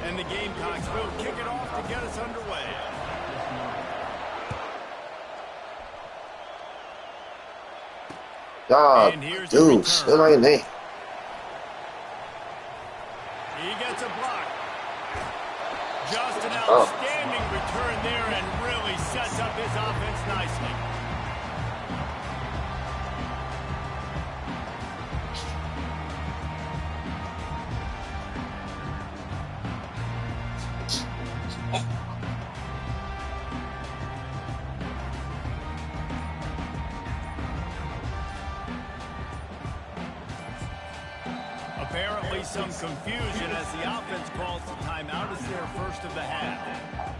And the Gamecocks will kick it off to get us underway. God, dude, still ain't there. He gets a block. Just an outstanding return there and really sets up his offense nicely. Apparently some confusion as the offense calls the timeout as their first of the half.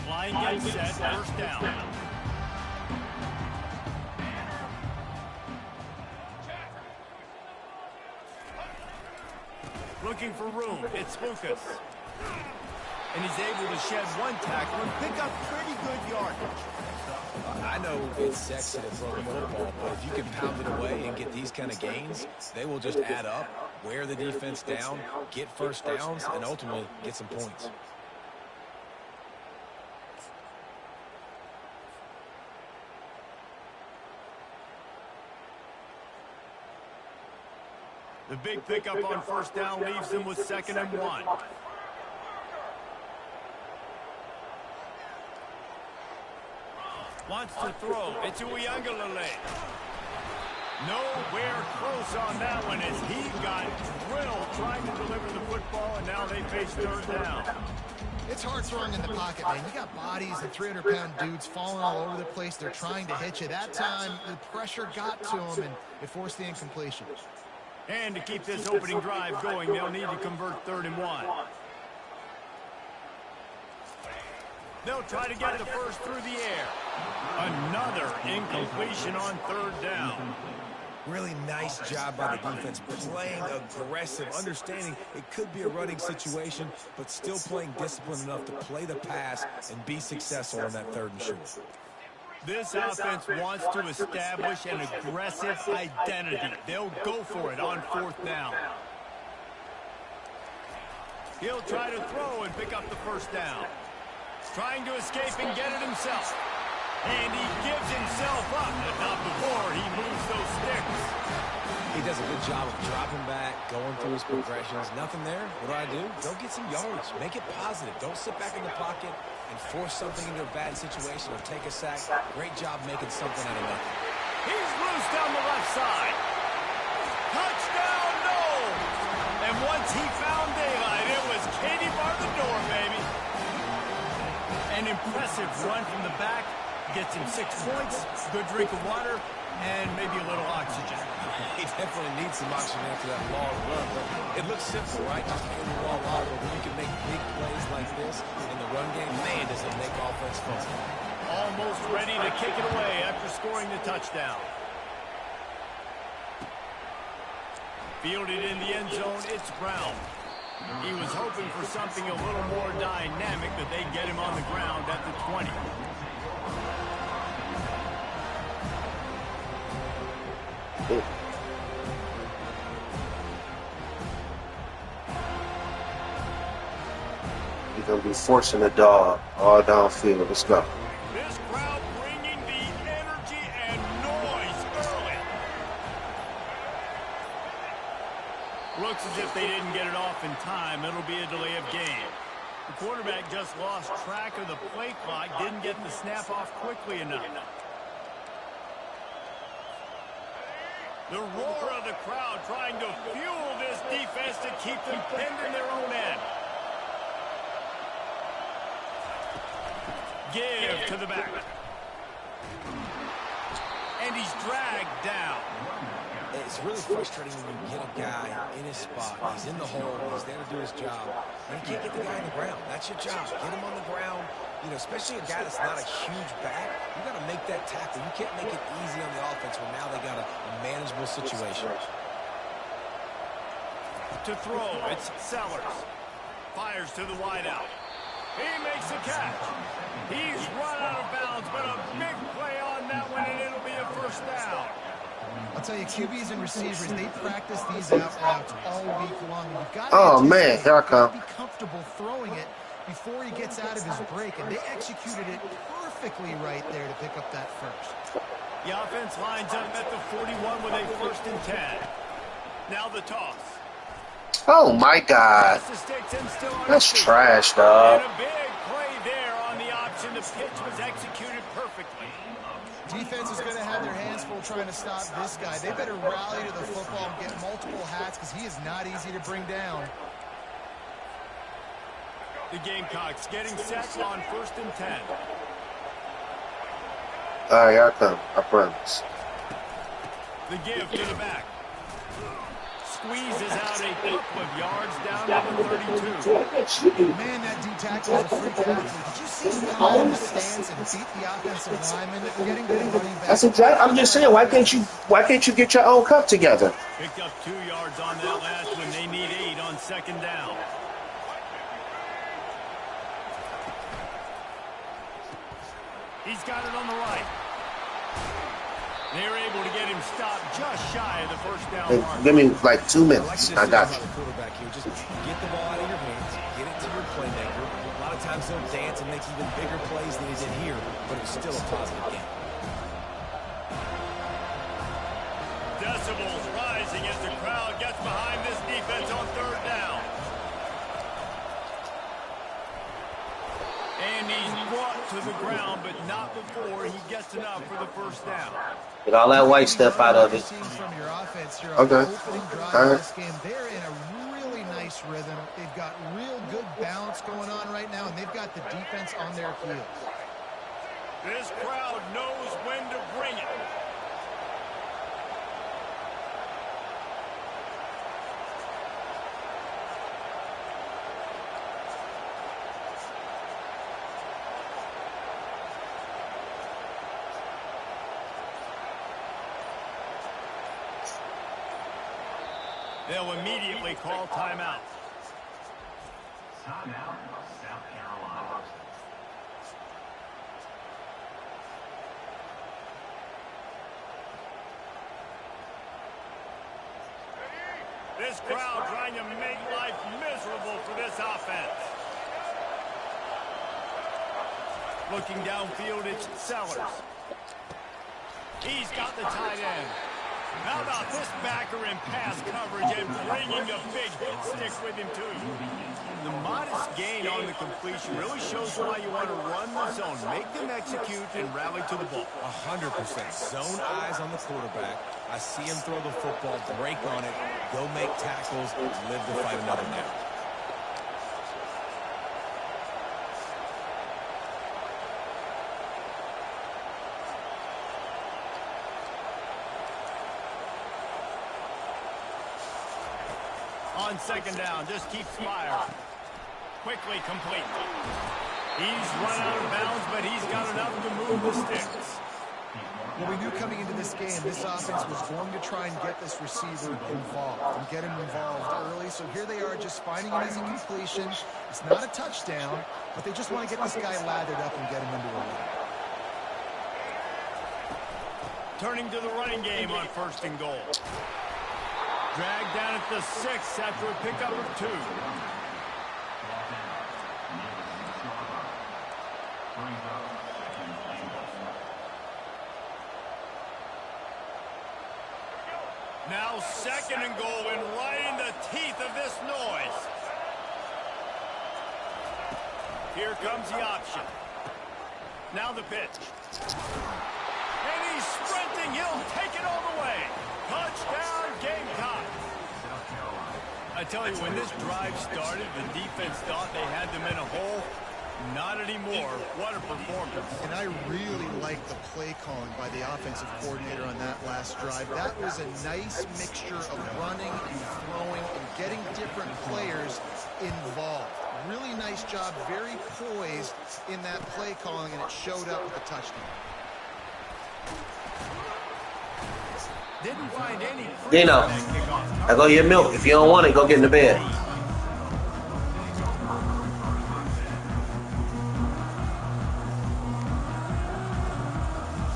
Line gets set, first down. Looking for room, it's Lucas. And he's able to shed one tackle and pick up pretty good yardage. I know it's sexy to throw the football, but if you can pound it away and get these kind of gains, they will just add up, wear the defense down, get first downs, and ultimately get some points. The big pickup on first down leaves them with 2nd and 1. Wants to throw. It's Uiagalelei. Nowhere close on that one as he got drilled trying to deliver the football, and now they face 3rd down. It's hard throwing in the pocket, man. You got bodies and 300-pound dudes falling all over the place. They're trying to hit you. That time, the pressure got to them, and it forced the incompletion. And to keep this opening drive going, they'll need to convert 3rd and 1. They'll try to get the first through the air. Another incompletion on 3rd down. Really nice job by the defense, playing aggressive, understanding it could be a running situation, but still playing disciplined enough to play the pass and be successful on that 3rd and short. This offense wants to establish an aggressive identity. They'll go for it on 4th down. He'll try to throw and pick up the first down. Trying to escape and get it himself. And he gives himself up, but not before he moves those sticks. He does a good job of dropping back, going through his progressions. Nothing there. What do? Go get some yards. Make it positive. Don't sit back in the pocket and force something into a bad situation or take a sack. Great job making something out of nothing. He's loose down the left side. Touchdown, no! And once he found daylight, it was Katie bar the door, baby. An impressive run from the back. Gets him 6 points, good drink of water, and maybe a little oxygen. He definitely needs some oxygen after that long run, but it looks simple, right? Just hand the ball off, but when you can make big plays like this in the run game, man, does it make offense fun. Almost ready to kick it away after scoring the touchdown. Fielded in the end zone, it's Brown. He was hoping for something a little more dynamic, but they get him on the ground at the 20. Gonna be forcing the dog all downfield. Let's go. This crowd bringing the energy and noise early. Looks as if they didn't get it off in time. It'll be a delay of game. The quarterback just lost track of the play clock, didn't get the snap off quickly enough. The roar of the crowd trying to fuel this defense to keep them pinned in their own end. Give to the back. And he's dragged down. It's really frustrating when you get a guy in his spot. He's in the hole. He's there to do his job. And you can't get the guy on the ground. That's your job. Get him on the ground. You know, especially a guy that's not a huge back. You got to make that tackle. You can't make it easy on the offense when now they got a manageable situation. To throw, it's Sellers. Fires to the wideout. He makes a catch. He's run out of bounds, but a big play on that one, and it'll be a first down. I'll tell you, QBs and receivers, they practice these out routes all week long. You've got Oh, man, here I come. be comfortable throwing it before he gets out of his break, and they executed it perfectly right there to pick up that first. The offense lines up at the 41 with a 1st and 10. Now the toss. Oh my God. That's trash, dog. And a big play there on the option. The pitch was executed perfectly. Defense is going to have their hands full trying to stop this guy. They better rally to the football and get multiple hats because he is not easy to bring down. The Gamecocks getting set on 1st and 10. All right, here I come. I promise. The give to the back. Squeezes out a couple of yards down to the 32. Man, that D-tackle is a freak athlete. Did you see him come out in the stands and beat the offensive lineman? Getting good running back. That's exactly. I'm just saying, why can't you get your own cup together? Picked up 2 yards on that last one. They need 8 on 2nd down. He's got it on the right. They're able to get him stopped just shy of the 1st down mark. Give me like 2 minutes. I got you. Quarterback here. Just get the ball out of your hands. Get it to your playmaker. A lot of times they'll dance and make even bigger plays than he did here, but it was still a positive game. Decibels rising as the crowd gets behind this defense on 3rd down. And he's brought to the ground, but not before he gets enough for the 1st down. Get all that white stuff out of it. Okay. All right. This game, they're in a really nice rhythm. They've got real good balance going on right now, and they've got the defense on their heels. This crowd knows when to bring it. They'll immediately call timeout. Timeout, South Carolina. This crowd trying to make life miserable for this offense. Looking downfield, it's Sellers. He's got the tight end. How about this backer in pass coverage and bringing a big hit stick with him, too? The modest gain on the completion really shows why you want to run the zone. Make them execute and rally to the ball. 100%. Zone eyes on the quarterback. I see him throw the football, break on it, go make tackles, live to fight another down. On 2nd down, just keeps firing. Quickly complete. He's run out of bounds, but he's got enough to move the sticks. Well, we knew coming into this game, this offense was going to try and get this receiver involved and get him involved early. So here they are just finding an easy completion. It's not a touchdown, but they just want to get this guy lathered up and get him into a lead. Turning to the running game on 1st and goal. Dragged down at the 6 after a pickup of 2. Now 2nd and goal, and right in the teeth of this noise. Here comes the option. Now the pitch. And he's sprinting. He'll take it all the way. Touchdown, Gamecock. I tell you, when this drive started, the defense thought they had them in a hole. Not anymore. What a performance. And I really like the play calling by the offensive coordinator on that last drive. That was a nice mixture of running and throwing and getting different players involved. Really nice job, very poised in that play calling, and it showed up with a touchdown. Didn't find any. Dino, I go get milk. If you don't want it, go get in the bed.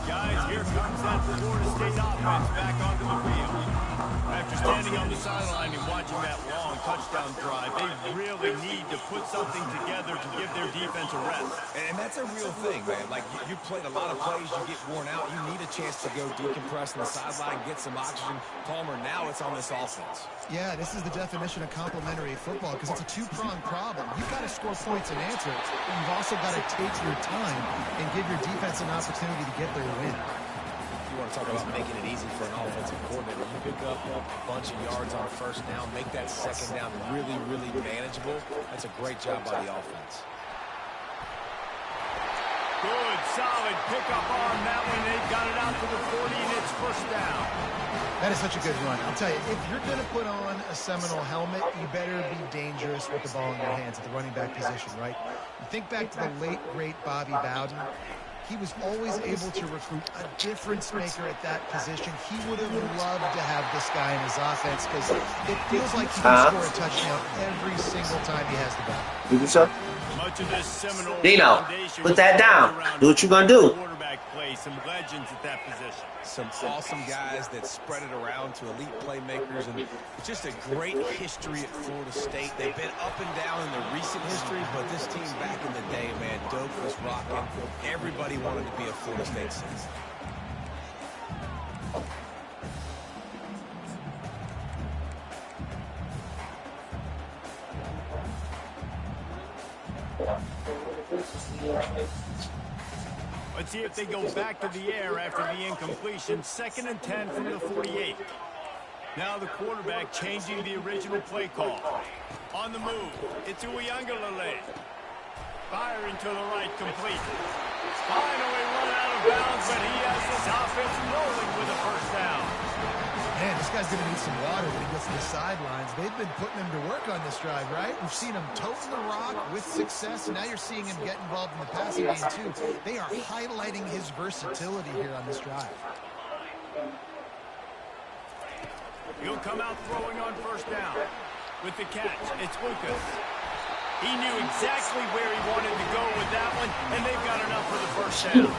Guys, here comes that Florida State offense back onto the field. After standing on the sideline and watching that long touchdown drive, they really need to put something together to give their defense a rest. And that's a real thing, man. Like, you played a lot of plays, you get worn out, you need a chance to go decompress on the sideline, get some oxygen. Palmer, now it's on this offense. Yeah, this is the definition of complementary football because it's a two-pronged problem. You've got to score points and answer it, but you've also got to take your time and give your defense an opportunity to get their win. You want to talk about making it easy for an offensive coordinator. You pick up a bunch of yards on 1st down, make that 2nd down really, really manageable. That's a great job by the offense. Good, solid pickup on that one. They got it out to the 40, and it's 1st down. That is such a good run. I'll tell you, if you're going to put on a Seminole helmet, you better be dangerous with the ball in your hands at the running back position, right? You think back to the late, great Bobby Bowden. He was always able to recruit a difference maker at that position. He would have loved to have this guy in his offense because it feels like he can score a touchdown every single time he has the ball. You do so? Much of this Seminole Dino, put that down. Do what you gonna do. Quarterback play, some legends at that position. Some awesome guys that spread it around to elite playmakers, and just a great history at Florida State. They've been up and down in the recent history, but this team back in the day, man, Doak was rocking. Everybody wanted to be a Florida State citizen. Let's see if they go back to the air after the incompletion. 2nd and 10 from the 48. Now the quarterback changing the original play call. On the move, it's Uiagalelei. Firing to the right, complete. Finally run out of bounds, but he has this offense rolling with a 1st down. Man, this guy's going to need some water when he gets to the sidelines. They've been putting him to work on this drive, right? We've seen him toting the rock with success, and now you're seeing him get involved in the passing game, too. They are highlighting his versatility here on this drive. He'll come out throwing on 1st down. With the catch, it's Lucas. He knew exactly where he wanted to go with that one, and they've got enough for the 1st down.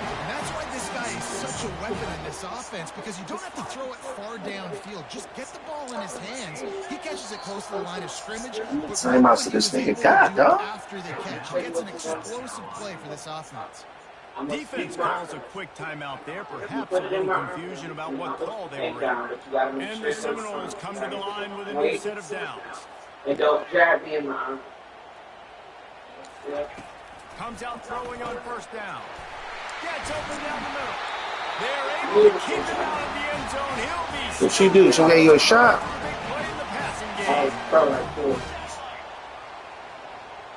And that's why this guy is such a weapon in this offense, because you don't have to throw it far downfield. Just get the ball in his hands. He catches it close to the line of scrimmage. But Time out to this nigga. God, dog. after the catch, he gets an explosive play for this offense. Defense calls a quick timeout there, perhaps a little confusion about what call they were in. And the Seminoles come to the line with a new set of downs. And don't grab me in my Comes out throwing on 1st down. Gets open down the middle. They're able to keep him out of the end zone. He'll be... What she do? She gave you a shot? Big play in the passing game. probably cool.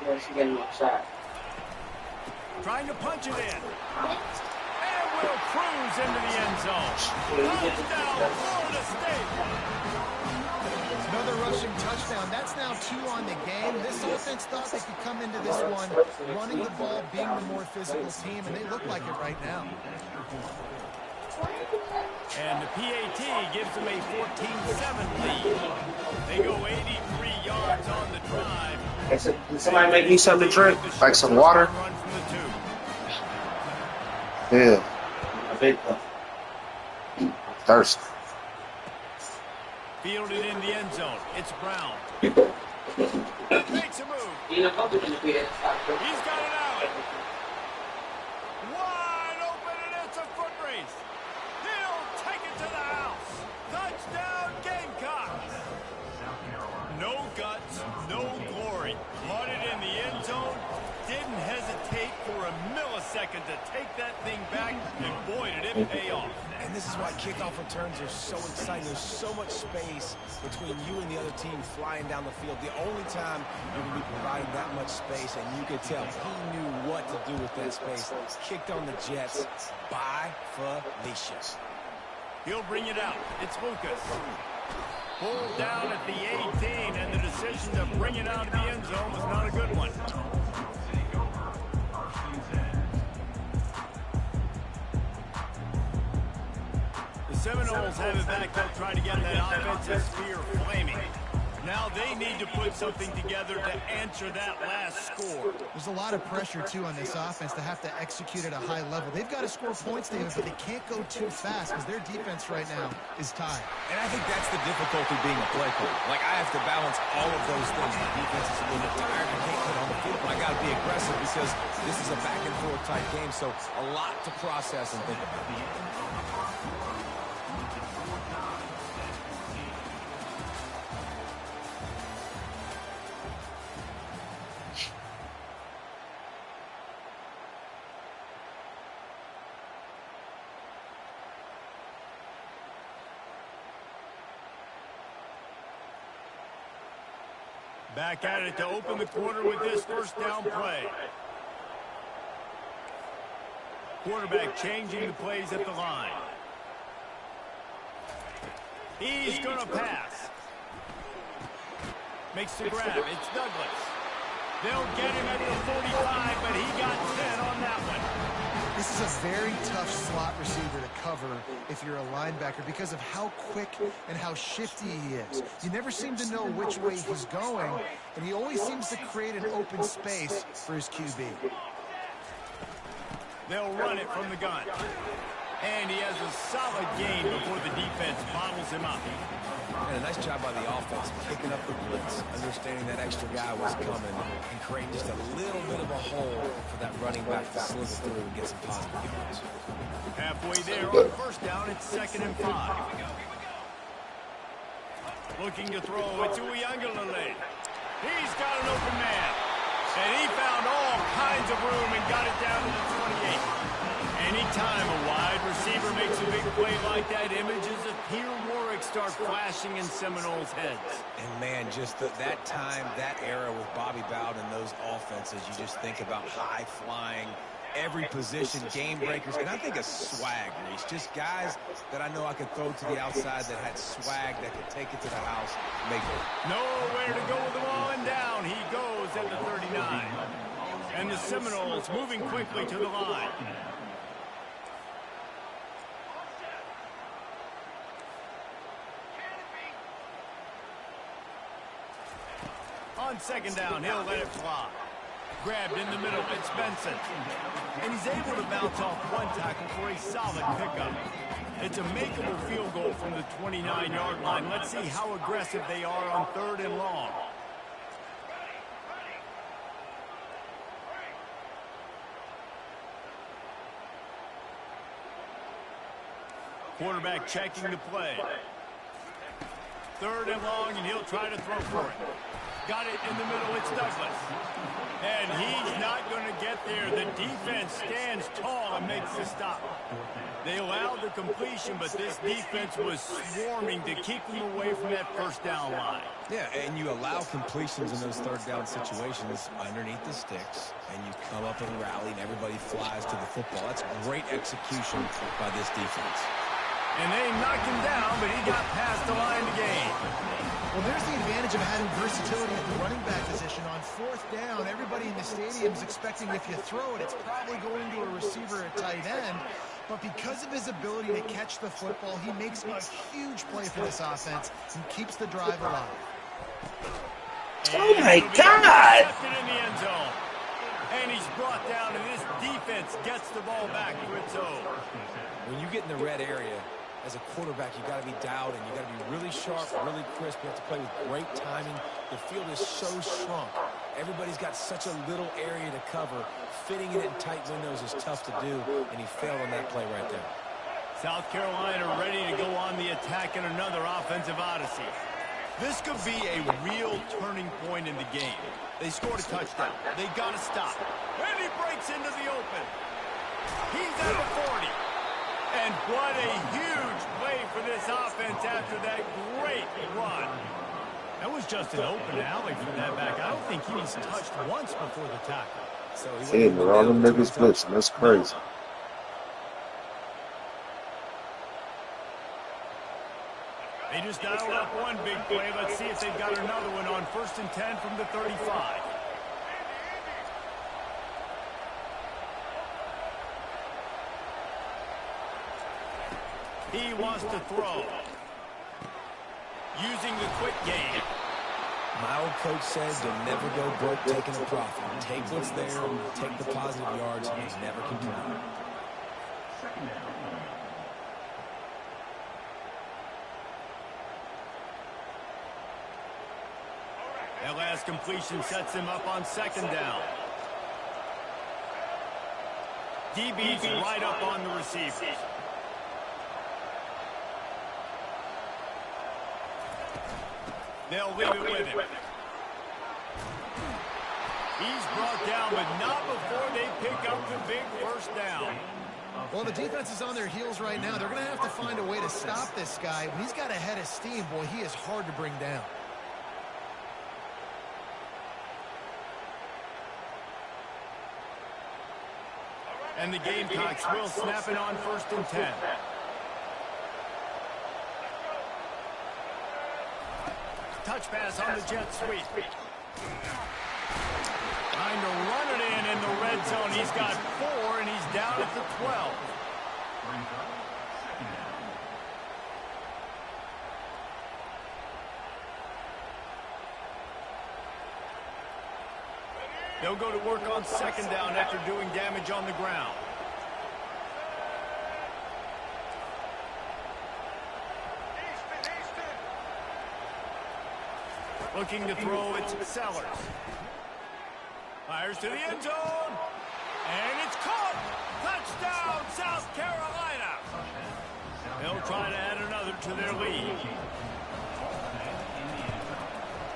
Yeah, she getting a shot. Trying to punch it in. And will cruise into the end zone. Touchdown, Florida State. Another rushing touchdown. That's now 2 on the game. This offense thought they could come into this one running the ball, being the more physical team, and they look like it right now. And the PAT gives them a 14-7 lead. They go 83 yards on the drive. Can somebody make me something to drink? Like some water? Run from the 2. Yeah. A big thirsty. Fielded in the end zone. It's Brown. Makes a move. He's got it out. Wide open, and it's a foot race. He'll take it to the house. Touchdown, Gamecocks. No guts, no glory. Caught it in the end zone. Didn't hesitate for a millisecond to take that thing back, and boy, did it pay off. And this is why kickoff returns are so exciting. There's so much space between you and the other team flying down the field. The only time you're going to be providing that much space, and you could tell he knew what to do with that space. Kicked on the Jets by Felicia. He'll bring it out. It's Lucas. Pulled down at the 18, and the decision to bring it out of the end zone was not a good one. The Seminoles have it back up, trying to get that offensive sphere flaming. Now they need to put something together to answer that last score. There's a lot of pressure, too, on this offense to have to execute at a high level. They've got to score points, David, but they can't go too fast because their defense right now is tied. And I think that's the difficulty being a play caller. Like, I have to balance all of those things. My defense is a little bit tired. I can't get on the field, but I got to be aggressive because this is a back-and-forth type game, so a lot to process and think about. Back at it to open the quarter with this first down play. Quarterback changing the plays at the line. He's going to pass. Makes the grab. It's Douglas. They'll get him at the 45, but he got 10 on that one. This is a very tough slot receiver to cover if you're a linebacker because of how quick and how shifty he is. You never seem to know which way he's going, and he always seems to create an open space for his QB. They'll run it from the gun. And he has a solid gain before the defense bottles him up. And a nice job by the offense, picking up the blitz, understanding that extra guy was coming, and creating just a little bit of a hole for that running back to slip through and get some positive yards. Halfway there on first down, it's 2nd and 5. Looking to throw, it's Uiagalelei. He's got an open man. And he found all kinds of room and got it down to the 28. Anytime a wide receiver makes a big play like that, images of Peter Warwick start flashing in Seminoles' heads. And, man, just that time, that era with Bobby Bowden and those offenses, you just think about high-flying, every position, game breakers, and I think a swag, Reese. Just guys that I know I could throw to the outside that had swag that could take it to the house, make it. Nowhere to go with the ball, and down he goes at the 39. And the Seminoles moving quickly to the line. On 2nd down, he'll let it fly. Grabbed in the middle, it's Benson. And he's able to bounce off one tackle for a solid pickup. It's a makeable field goal from the 29-yard line. Let's see how aggressive they are on 3rd and long. Quarterback checking the play. 3rd and long, and he'll try to throw for it. Got it in the middle, it's Douglas. And he's not going to get there. The defense stands tall and makes the stop. They allowed the completion, but this defense was swarming to keep them away from that first down line. Yeah, and you allow completions in those 3rd down situations underneath the sticks, and you come up and rally, and everybody flies to the football. That's great execution by this defense. And they knocked him down, but he got past the line to gain. Well, there's the advantage of having versatility at the running back position. On 4th down, everybody in the stadium is expecting if you throw it, it's probably going to a receiver at tight end. But because of his ability to catch the football, he makes a huge play for this offense and keeps the drive alive. Oh, my God! In the end zone. And he's brought down, and this defense gets the ball back for its own. When you get in the red area, as a quarterback, you got to be dialed in. You got to be really sharp, really crisp. You have to play with great timing. The field is so shrunk, Everybody's got such a little area to cover. Fitting it in tight windows is tough to do, and he failed on that play right there. South Carolina ready to go on the attack in another offensive odyssey. This could be a real turning point in the game. They scored a touchdown. They got to stop. And he breaks into the open. He's at the 40. And what a huge play for this offense after that great run. That was just an open alley for that back. I don't think he was touched once before the tackle. So Hey, man, all them niggas blitzing. That's crazy. They just dialed up one big play. Let's see if they've got another one on 1st and 10 from the 35. He wants to throw. Using the quick game. My old coach says you'll never go broke taking a profit. Take what's there, take the positive yards, and never complain. That last completion sets him up on 2nd down. DB's right up on the receivers. They'll leave it with him. He's brought down, but not before they pick up the big 1st down. Well, the defense is on their heels right now. They're going to have to find a way to stop this guy. When he's got a head of steam, boy, he is hard to bring down. And the Gamecocks will snap it on 1st and 10. Touch pass on the jet sweep. Trying to run it in the red zone. He's got 4, and he's down at the 12. They'll go to work on 2nd down after doing damage on the ground. Looking to throw, it's Sellers. Fires to the end zone. And it's caught. Touchdown, South Carolina. They'll try to add another to their lead.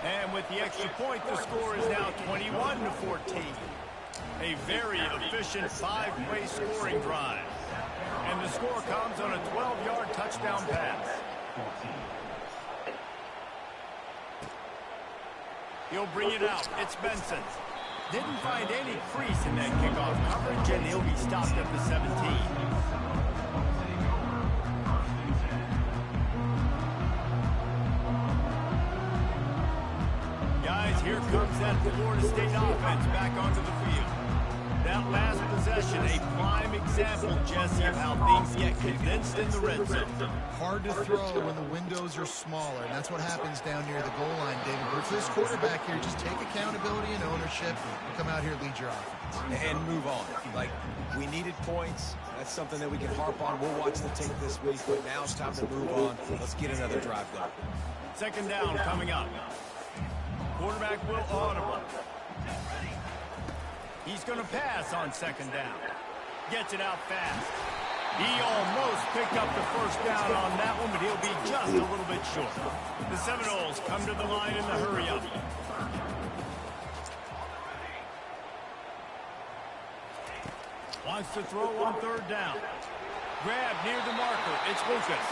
And with the extra point, the score is now 21-14. A very efficient 5-play scoring drive. And the score comes on a 12-yard touchdown pass. He'll bring it out. It's Benson. Didn't find any crease in that kickoff coverage, and he'll be stopped at the 17. Guys, here comes that Florida State offense back onto the field. That last possession, a prime example, Jesse, of how things get condensed in the red zone. Hard to throw when the windows are smaller, and that's what happens down near the goal line, David. But for this quarterback here, just take accountability and ownership and come out here and lead your offense. And move on. Like, we needed points. That's something that we can harp on. We'll watch the tape this week, but now it's time to move on. Let's get another drive going. 2nd down coming up. Quarterback will audible. He's going to pass on 2nd down. Gets it out fast. He almost picked up the 1st down on that one, but he'll be just a little bit short. The Seminoles come to the line in the hurry-up. Wants to throw on 3rd down. Grab near the marker. It's Lucas.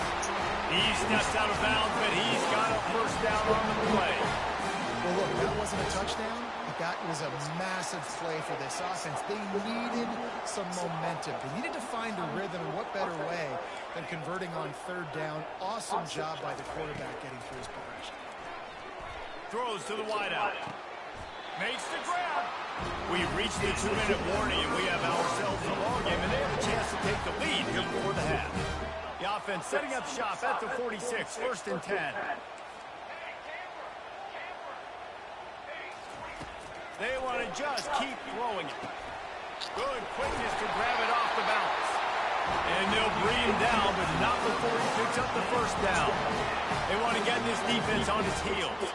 He steps out of bounds, but he's got a 1st down on the play. Well, look, that wasn't a touchdown. That was a massive play for this offense. They needed some momentum. They needed to find a rhythm, and what better way than converting on 3rd down. Awesome job by the quarterback getting through his progression. Throws to the wideout. Makes the grab. We've reached the 2-minute warning, and we have ourselves a ball game, and they have a chance to take the lead here before the half. The offense setting up shop at the 46, 1st and 10. They want to just keep throwing it. Good quickness to grab it off the balance. And they'll bring him down, but not before he picks up the 1st down. They want to get this defense on its heels.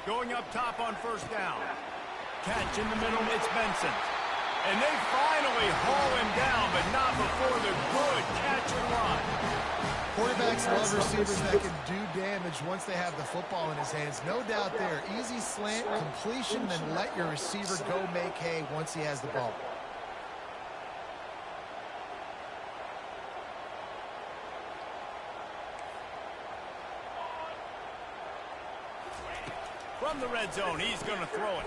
Going up top on first down. Catch in the middle, it's Benson. And they finally haul him down, but not before the good catch and run. Quarterbacks love receivers that can do damage once they have the football in his hands. No doubt there. Easy slant, completion, then let your receiver go make hay once he has the ball. From the red zone, he's going to throw it.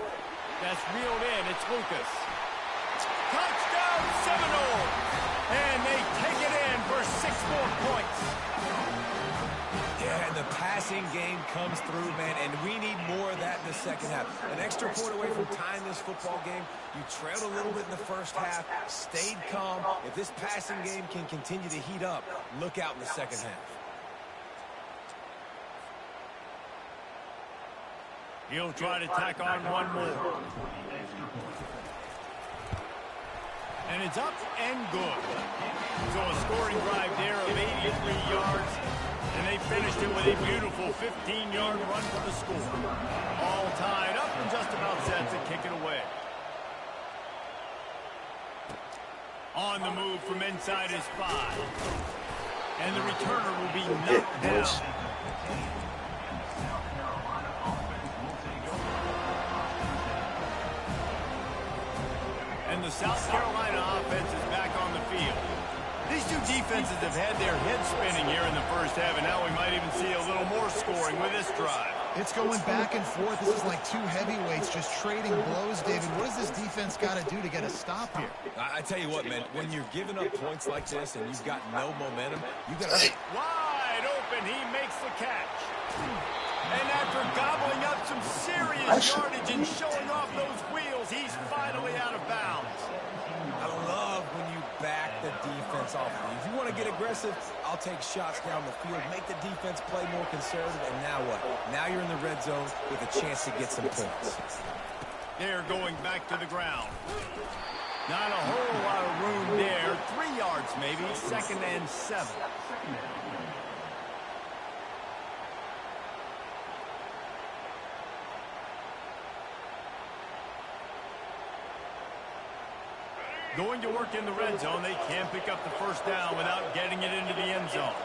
That's reeled in. It's Lucas. Touchdown Seminole! And they take it in for 6 more points. Yeah, and the passing game comes through, man, and we need more of that in the second half. An extra point away from tying this football game. You trailed a little bit in the first half, stayed calm. If this passing game can continue to heat up, look out in the second half. He'll try to tack on one more. And it's up and good. So a scoring drive there of 83 yards. And they finished it with a beautiful 15-yard run for the score. All tied up and just about set to kick it away. On the move from inside his 5. And the returner will be knocked down. And the South Carolina offense is back on the field. These two defenses have had their heads spinning here in the first half, and now we might even see a little more scoring with this drive. It's going back and forth. This is like two heavyweights just trading blows, David. What does this defense got to do to get a stop here? I tell you what, man, when you're giving up points like this and you've got no momentum, you got to... Wide open, he makes the catch. And after gobbling up some serious yardage and showing off those wheels, he's finally out of bounds. I love when you back the defense off of you. If you want to get aggressive, I'll take shots down the field, make the defense play more conservative, and now what? Now you're in the red zone with a chance to get some points. They're going back to the ground. Not a whole lot of room there. 3 yards maybe, 2nd and 7. Going to work in the red zone. They can't pick up the first down without getting it into the end zone.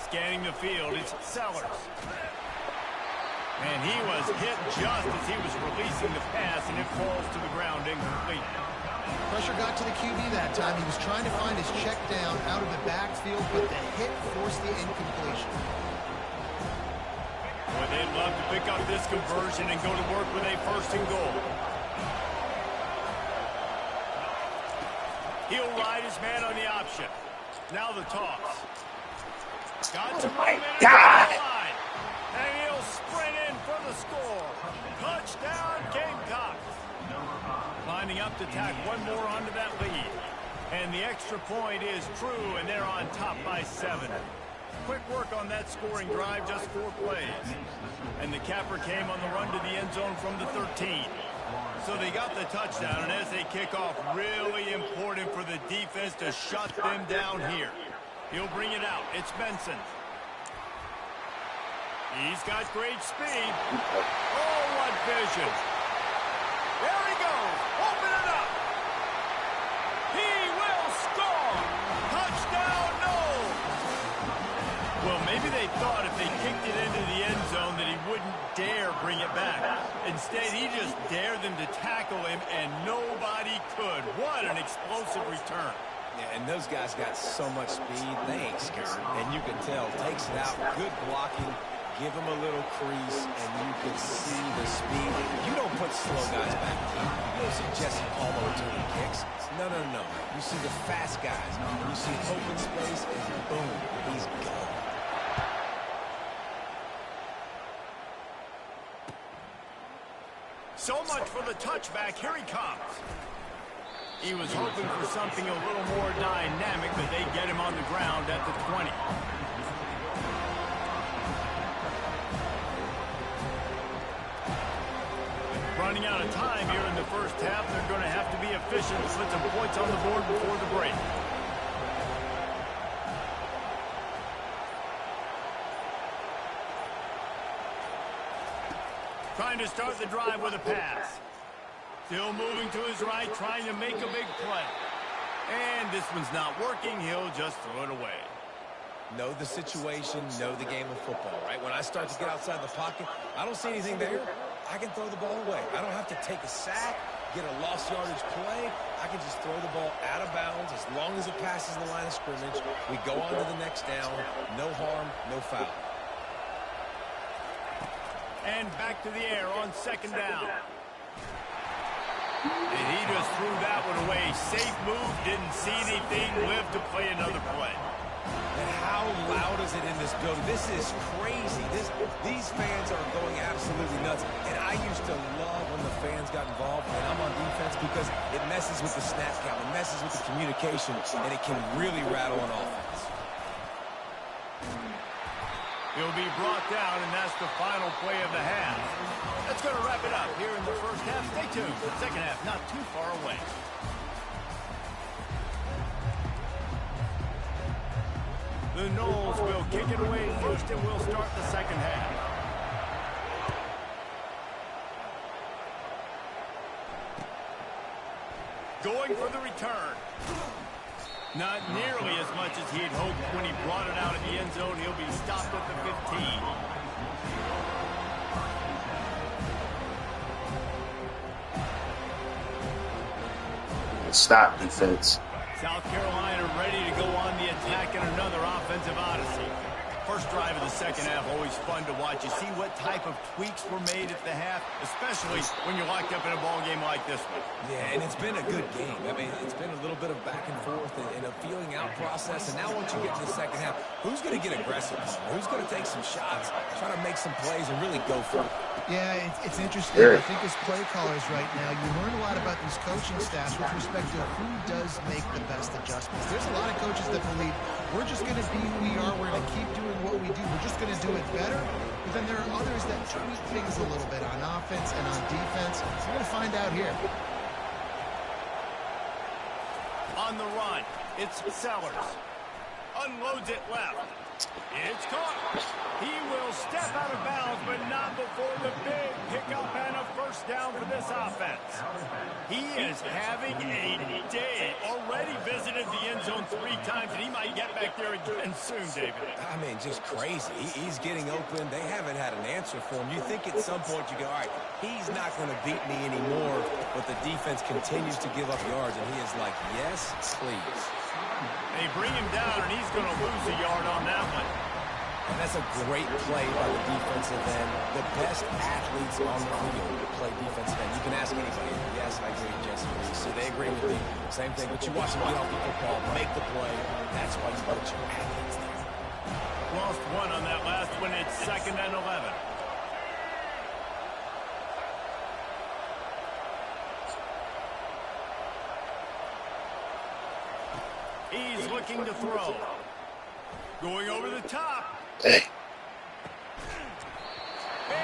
Scanning the field, it's Sellers. And he was hit just as he was releasing the pass, and it falls to the ground incomplete. Pressure got to the QB that time. He was trying to find his check down out of the backfield, but the hit forced the incompletion. Boy, they'd love to pick up this conversion and go to work with a 1st and goal. He'll ride his man on the option. Now the toss. Got to move in the line. And he'll sprint in for the score. Touchdown, Gamecocks. Lining up to tack one more onto that lead. And the extra point is true, and they're on top by 7. Quick work on that scoring drive, just 4 plays. And the capper came on the run to the end zone from the 13. So they got the touchdown, and as they kick off, really important for the defense to shut them down here. He'll bring it out. It's Benson. He's got great speed. Oh, what vision. There he goes. Open it up. He will score. Touchdown, no. Well, maybe they thought if they kicked it into the end zone that he wouldn't dare bring it back. Instead, he just dared them to tackle him, and nobody could. What an explosive return. Yeah, and those guys got so much speed, they ain't scared. And you can tell, takes it out, good blocking, give him a little crease, and you can see the speed. You don't put slow guys back deep. You don't see Jesse Palmer returning kicks. No, no, no. You see the fast guys. You see open space, and boom, he's gone. So much for the touchback. Here he comes. He was hoping for something a little more dynamic, but they get him on the ground at the 20. Running out of time here in the first half. They're going to have to be efficient to put some points on the board before the break. Trying to start the drive with a pass. Still moving to his right, trying to make a big play. And this one's not working. He'll just throw it away. Know the situation, know the game of football, right? When I start to get outside the pocket, I don't see anything there. I can throw the ball away. I don't have to take a sack, get a lost yardage play. I can just throw the ball out of bounds as long as it passes the line of scrimmage. We go on to the next down. No harm, no foul. And back to the air on second down. And he just threw that one away. Safe move, didn't see anything, lived to play another play. And how loud is it in this building? This is crazy. These fans are going absolutely nuts. And I used to love when the fans got involved, and I'm on defense, because it messes with the snap count, it messes with the communication, and it can really rattle an offense. He'll be brought down, and that's the final play of the half. That's going to wrap it up here in the first half. Stay tuned. The second half not too far away. The Noles will kick it away first, and we'll start the second half. Going for the return. Not nearly as much as he had hoped when he brought it out of the end zone. He'll be stopped at the 15. Stop defense. South Carolina ready to go on the attack in another offensive odyssey. First drive of the second half, always fun to watch. You see what type of tweaks were made at the half, especially when you're locked up in a ball game like this one. Yeah, and it's been a good game. I mean, it's been a little bit of back and forth and a feeling out process. And now once you get to the second half, who's going to get aggressive? Who's going to take some shots, try to make some plays, and really go for it? Yeah, it's interesting. I think as play callers right now, you learn a lot about these coaching staffs with respect to who does make the best adjustments. There's a lot of coaches that believe we're just going to be who we are. We're going to keep doing what we do. We're just going to do it better. But then there are others that tweak things a little bit on offense and on defense. We're going to find out here. On the run, it's Sellers. Unloads it left. It's caught. He will step out of bounds, but not before the big pickup and a first down for this offense. He is having a day. Already visited the end zone 3 times, and he might get back there again soon, David. I mean, just crazy. He's getting open. They haven't had an answer for him. You think at some point you go, all right, he's not going to beat me anymore, but the defense continues to give up yards, and he is like, yes, please. They bring him down, and he's going to lose a yard on that one. And that's a great play by the defensive end. The best athletes on the field play defensive end. You can ask anybody. Yes, I agree, Jesse. So they agree with me. Same thing. But you watch them get off the football, make the play. That's why you put your athletes there. Lost one on that last one. It's 2nd and 11. He's looking to throw. Going over the top. Hey.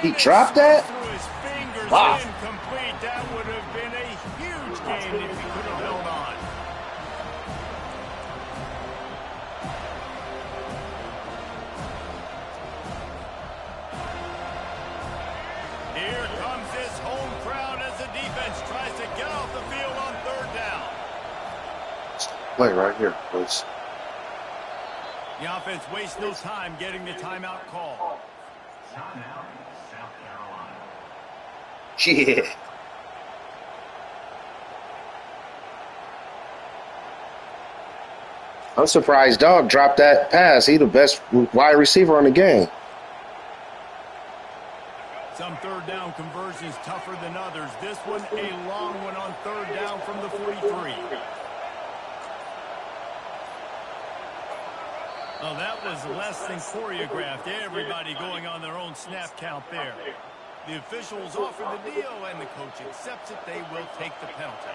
He dropped that? Through his fingers, wow. Incomplete. That would have been a huge gain if he could have held on. Here comes this home crowd as the defense tries to get off the field on 3rd down. Play right here, please. The offense wastes no time getting the timeout call. Timeout, South Carolina. Yeah. I'm surprised Dog dropped that pass. He the best wide receiver on the game. Some 3rd down conversions tougher than others. This one a long one on 3rd down from the 43. Oh, that was less than choreographed. Everybody going on their own snap count there. The officials offer the deal, and the coach accepts it. They will take the penalty.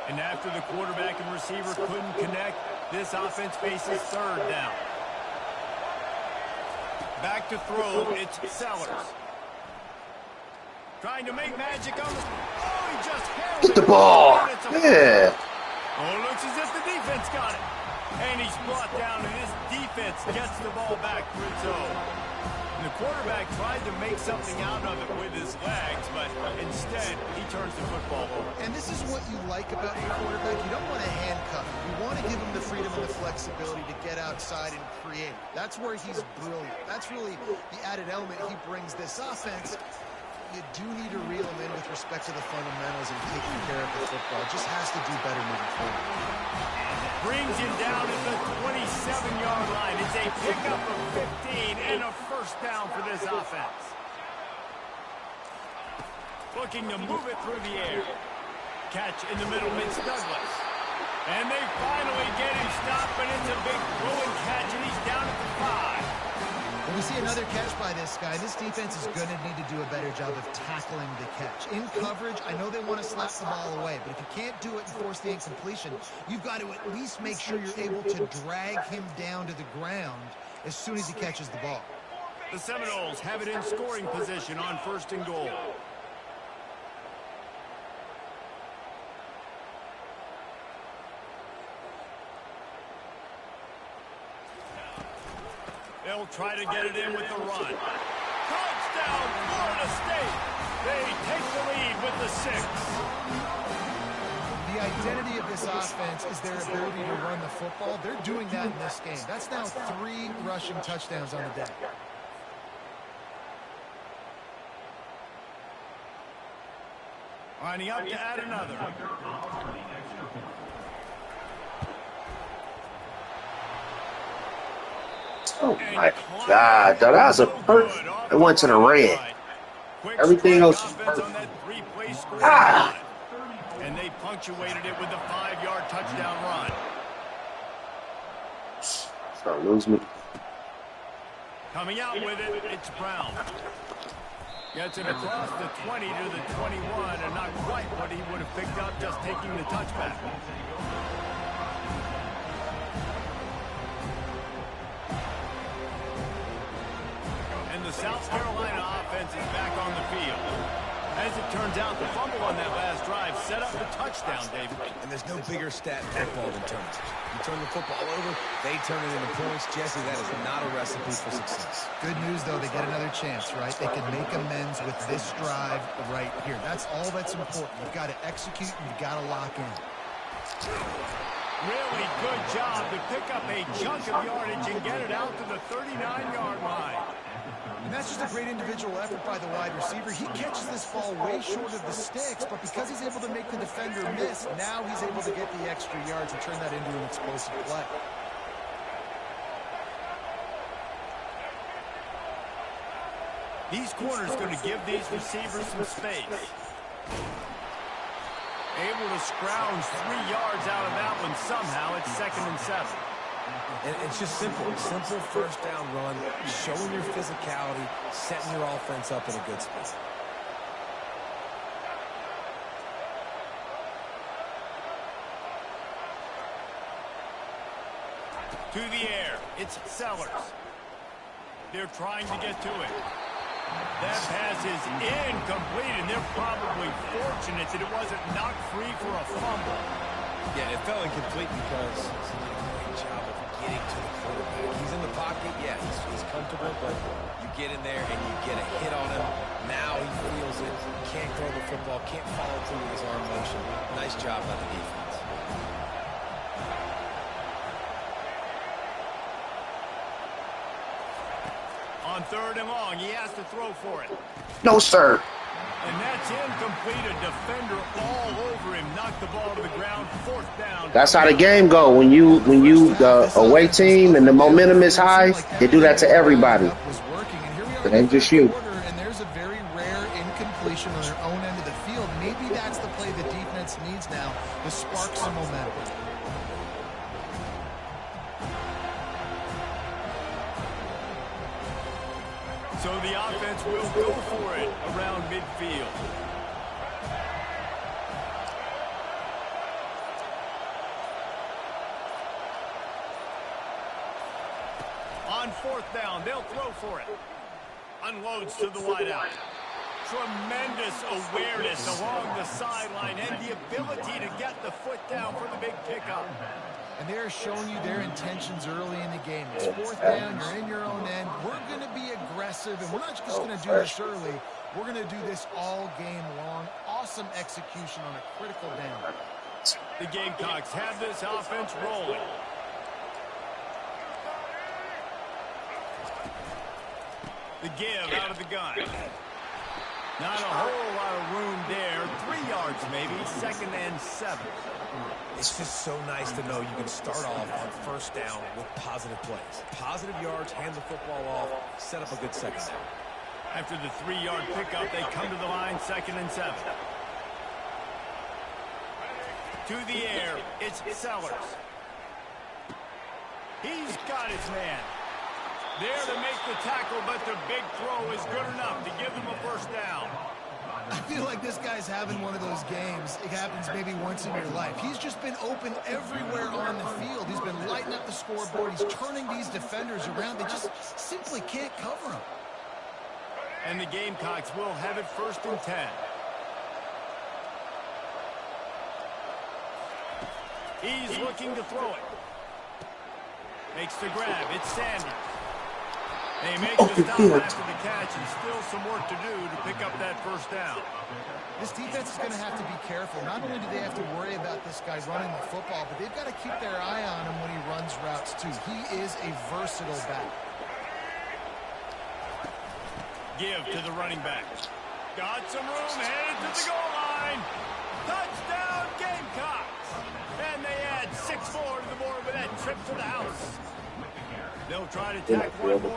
And after the quarterback and receiver couldn't connect, this offense faces 3rd down. Back to throw, it's Sellers. Trying to make magic on the... Oh, he just held it. Get the ball. Yeah. Oh, looks as if the defense got it. And he's brought down, and his defense gets the ball back for its own. And the quarterback tried to make something out of it with his legs, but instead, he turns the football over. And this is what you like about your quarterback. You don't want to handcuff him. You want to give him the freedom and the flexibility to get outside and create. That's where he's brilliant. That's really the added element he brings this offense. You do need to reel him in with respect to the fundamentals and taking care of the football. Just has to do better moving forward. Brings him down at the 27-yard line. It's a pickup of 15 and a first down for this offense. Looking to move it through the air. Catch in the middle, Mitch Douglas. And they finally get him stopped, but it's a big throwing catch, and he's down at the 5. When we see another catch by this guy, this defense is going to need to do a better job of tackling the catch. In coverage, I know they want to slap the ball away, but if you can't do it and force the incompletion, you've got to at least make sure you're able to drag him down to the ground as soon as he catches the ball. The Seminoles have it in scoring position on 1st and goal. They'll try to get it in with the run. Touchdown, Florida State. They take the lead with the 6. The identity of this offense is their ability to run the football. They're doing that in this game. That's now 3 rushing touchdowns on the day. Lining up to add another. Oh my God, that was a perfect. It went to the red. Everything else is perfect. And they punctuated it with a 5-yard touchdown run. Start losing me. Coming out with it, it's Brown. Gets it across the 20 to the 21, and not quite what he would have picked up just taking the touchback. The South Carolina offense is back on the field. As it turns out, the fumble on that last drive set up the touchdown, David. And there's no bigger stat in football than turnovers. You turn the football over, they turn it into points. Jesse, that is not a recipe for success. Good news, though, they get another chance, right? They can make amends with this drive right here. That's all that's important. You've got to execute and you've got to lock in. Really good job to pick up a chunk of yardage and get it out to the 39-yard line. And that's just a great individual effort by the wide receiver. He catches this ball way short of the sticks, but because he's able to make the defender miss, now he's able to get the extra yards and turn that into an explosive play. These corners going to give these receivers some space. Able to scrounge 3 yards out of that one somehow. It's 2nd and 7. And it's just simple first down run, showing your physicality, setting your offense up in a good spot. To the air, it's Sellers. They're trying to get to it. That pass is incomplete, and they're probably fortunate that it wasn't knocked free for a fumble. Yeah, it fell incomplete because he did a great job of getting to the quarterback. He's in the pocket, yeah, he's comfortable, but you get in there and you get a hit on him. Now he feels it, can't throw the football, can't follow through with his arm motion. Nice job by the defense. On 3rd and long, he has to throw for it. No, sir. And that's incomplete. A defender all over him. Knocked the ball to the ground. 4th down. That's how the game go. When you away team and the momentum is high, they do that to everybody. It ain't just you. And there's a very rare incompletion on their own end of the field. Maybe that's the play the defense needs now to spark some momentum. So the offense will go for it around midfield. On 4th down, they'll throw for it. Unloads to the wideout. Tremendous awareness along the sideline and the ability to get the foot down for the big pickup. And they're showing you their intentions early in the game. It's fourth down, you're in your own end. We're going to be aggressive, and we're not just going to do this early. We're going to do this all game long. Awesome execution on a critical down. The Gamecocks have this offense rolling. The give out of the gun. Not a whole lot of room there. 3 yards maybe. 2nd and 7. It's just so nice to know you can start off on first down with positive plays. Positive yards, hand the football off, set up a good second down. After the 3-yard pickup, they come to the line, 2nd and 7. To the air, it's Sellers. He's got his man. There to make the tackle, but the big throw is good enough to give them a first down. I feel like this guy's having one of those games. It happens maybe once in your life. He's just been open everywhere on the field. He's been lighting up the scoreboard. He's turning these defenders around. They just simply can't cover him. And the Gamecocks will have it 1st and 10. He's looking to throw it. Makes the grab. It's Sanders. They make the stop after the catch, and still some work to do to pick up that first down. This defense is going to have to be careful. Not only do they have to worry about this guy running the football, but they've got to keep their eye on him when he runs routes, too. He is a versatile back. Give to the running back. Got some room, headed to the goal line. Touchdown, Gamecocks. And they add 6 more to the board with that trip to the house. They'll try to tack one more.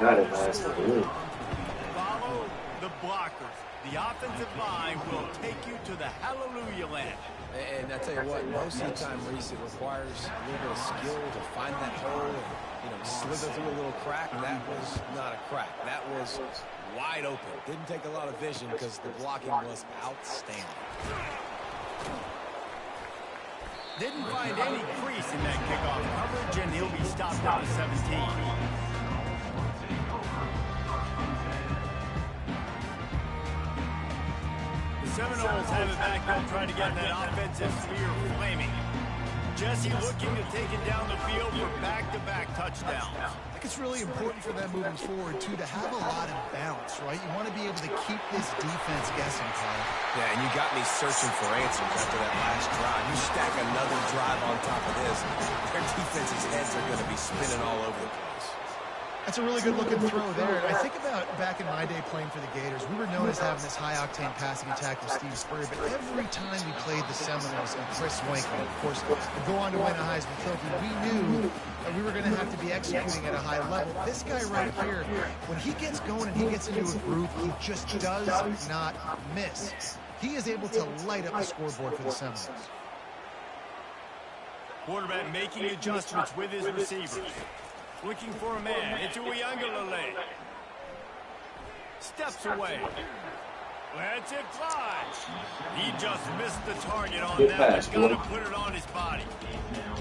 Follow the blockers. The offensive line will take you to the hallelujah land. And I tell you what, most of the time, Reese, it requires a little bit of skill to find that hole and, slither through a little crack. That was not a crack. That was wide open. Didn't take a lot of vision because the blocking was outstanding. Didn't find any crease in that kickoff coverage, and he'll be stopped at the 17. The Seminoles have it back. They'll try to get that offensive sphere flaming. Jesse looking to take it down the field for back-to-back touchdowns. I think it's really important for them moving forward, too, to have a lot of bounce, right? You want to be able to keep this defense guessing, Kyle. Yeah, and you got me searching for answers after that last drive. You stack another drive on top of this, their defense's heads are going to be spinning all over the place. That's a really good-looking throw there. And I think about back in my day playing for the Gators, we were known as having this high-octane passing attack with Steve Spurrier, but every time we played the Seminoles and Chris Wankman, of course, would go on to win a Heisman Trophy, we knew that we were going to have to be executing at a high level. This guy right here, when he gets going and he gets into a groove, he just does not miss. He is able to light up the scoreboard for the Seminoles. Quarterback making adjustments with his receivers. Looking for a man. It's Uyangalele. Steps away. Lets it fly. He just missed the target on that. He's got to put it on his body.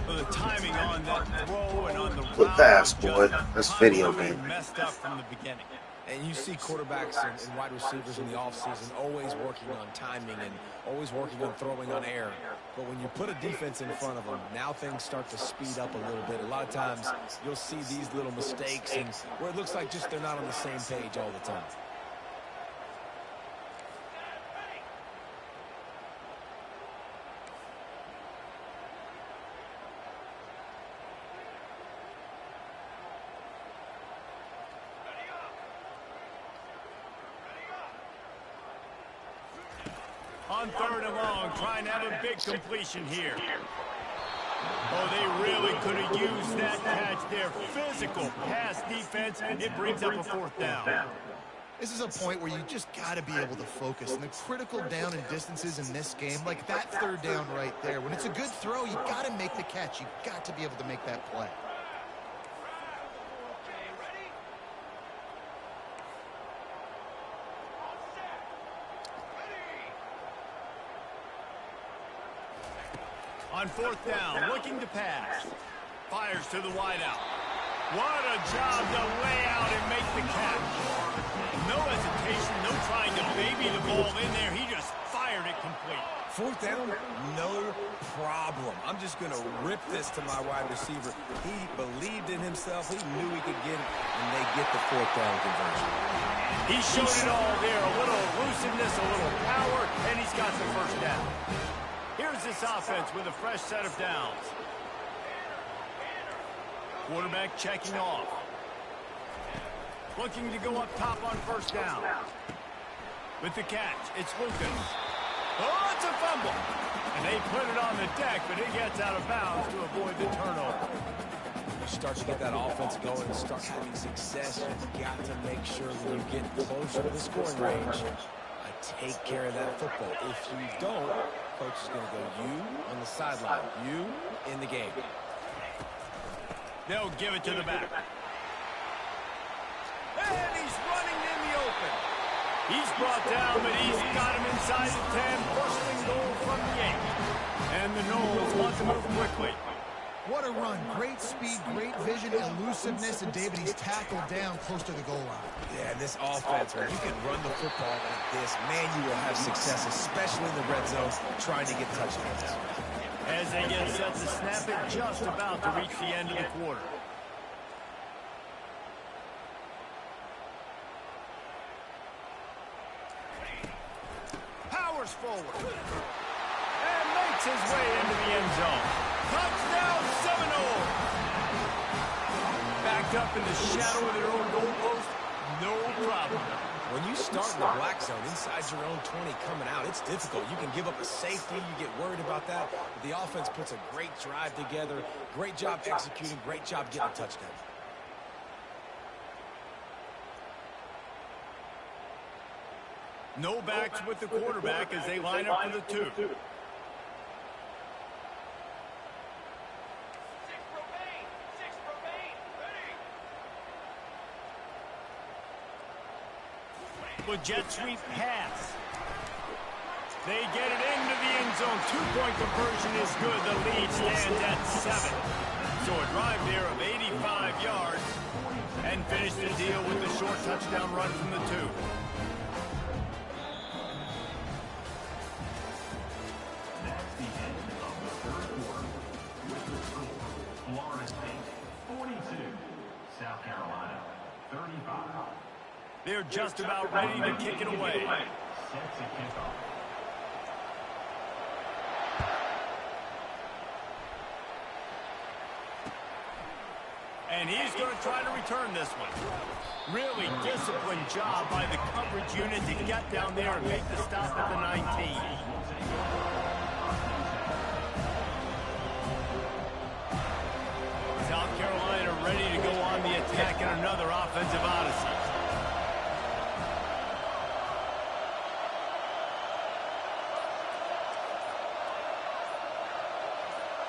The timing on that throw and on the Good route pass, boy. That's video, man. Messed up from the beginning. And you see quarterbacks and wide receivers in the offseason always working on timing and always working on throwing on air. But when you put a defense in front of them, now things start to speed up a little bit. A lot of times you'll see these little mistakes and where it looks like just they're not on the same page all the time. On 3rd and long, trying to have a big completion here. Oh, they really could have used that catch there. Physical pass defense, and it brings up a 4th down. This is a point where you just got to be able to focus. And the critical down and distances in this game, like that 3rd down right there, when it's a good throw, you got to make the catch. You got to be able to make that play. On 4th down, looking to pass. Fires to the wideout. What a job to lay out and make the catch. No hesitation, no trying to baby the ball in there. He just fired it complete. Fourth down, no problem. I'm just going to rip this to my wide receiver. He believed in himself. He knew he could get it, and they get the fourth down conversion. He showed it all there. A little elusiveness, a little power, and he's got the first down. Here's this offense with a fresh set of downs. Quarterback checking off. Looking to go up top on first down. With the catch, it's Lucas. Oh, it's a fumble. And they put it on the deck, but it gets out of bounds to avoid the turnover. You start to get that offense going and start having success. You've got to make sure when you get closer to the scoring range, take care of that football. If you don't, coach is going to go you on the sideline, you in the game. They'll give it to the back. And he's running in the open. He's brought down, but he's got him inside the 10, first and goal from the 8. And the Noles want to move quickly. What a run. Great speed, great vision, elusiveness, and David, he's tackled down close to the goal line. Yeah, this offense, when you can run the football like this, man, you will have success, especially in the red zone, trying to get touchdowns. As they get set to snap it, just about to reach the end of the quarter. Powers forward. And makes his way into the end zone. Touchdown, Seminole! Backed up in the shadow of their own goalpost, no problem. When you start in the black zone inside your own 20 coming out, it's difficult. You can give up a safety. You get worried about that. But the offense puts a great drive together. Great job executing. Great job getting a touchdown. No backs with the quarterback as they line up for the 2. With jet sweep pass. They get it into the end zone. 2-point conversion is good. The lead stands at 7. So a drive there of 85 yards and finish the deal with the short touchdown run from the 2. That's the end of the third quarter with the score. Florida State 42, South Carolina 35. They're just about ready to kick it away. Set to kick off. And he's going to try to return this one. Really disciplined job by the coverage unit to get down there and make the stop at the 19. South Carolina ready to go on the attack in another offensive odyssey.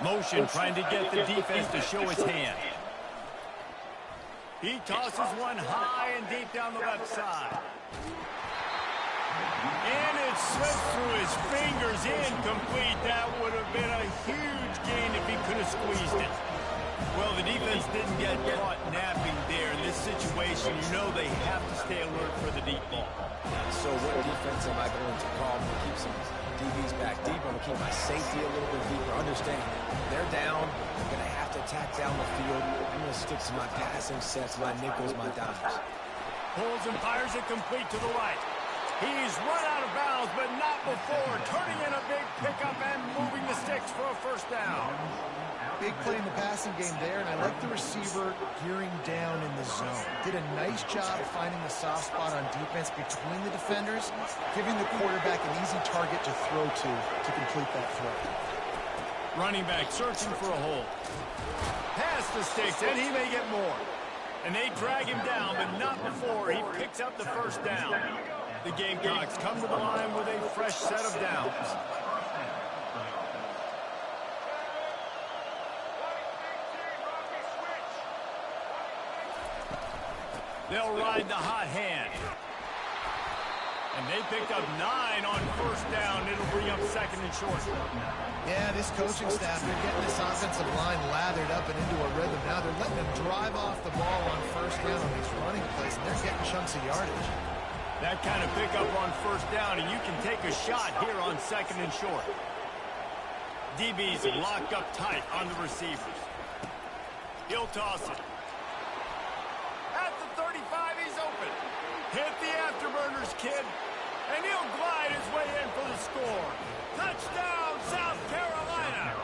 Motion trying to get the defense to show his hand. He tosses one high and deep down the left side. And it slipped through his fingers, incomplete. That would have been a huge gain if he could have squeezed it. Well, the defense didn't get caught napping there. In this situation, you know they have to stay alert for the deep ball. So what defense am I going to call? I'm going to keep some DBs back deep. I'm going to keep my safety a little bit deeper. Understanding they're down. I'm going to have to attack down the field. I'm going to stick to my passing sets, my nickels, my dimes. Pulls and fires it complete to the right. He's run out of bounds, but not before. Turning in a big pickup and moving the sticks for a first down. Big play in the passing game there, and I like the receiver gearing down in the zone. Did a nice job finding the soft spot on defense between the defenders, giving the quarterback an easy target to throw to complete that throw. Running back searching for a hole. Past the sticks, and he may get more. And they drag him down, but not before he picks up the first down. The Gamecocks come to the line with a fresh set of downs. They'll ride the hot hand. And they picked up 9 on first down. It'll bring up second and short. Yeah, this coaching staff, they're getting this offensive line lathered up and into a rhythm. Now they're letting them drive off the ball on first down on these running plays, and they're getting chunks of yardage. That kind of pickup on first down, and you can take a shot here on 2nd and short. DBs locked up tight on the receivers. He'll toss it. At the 35, he's open. Hit the afterburners, kid. And he'll glide his way in for the score. Touchdown, South Carolina.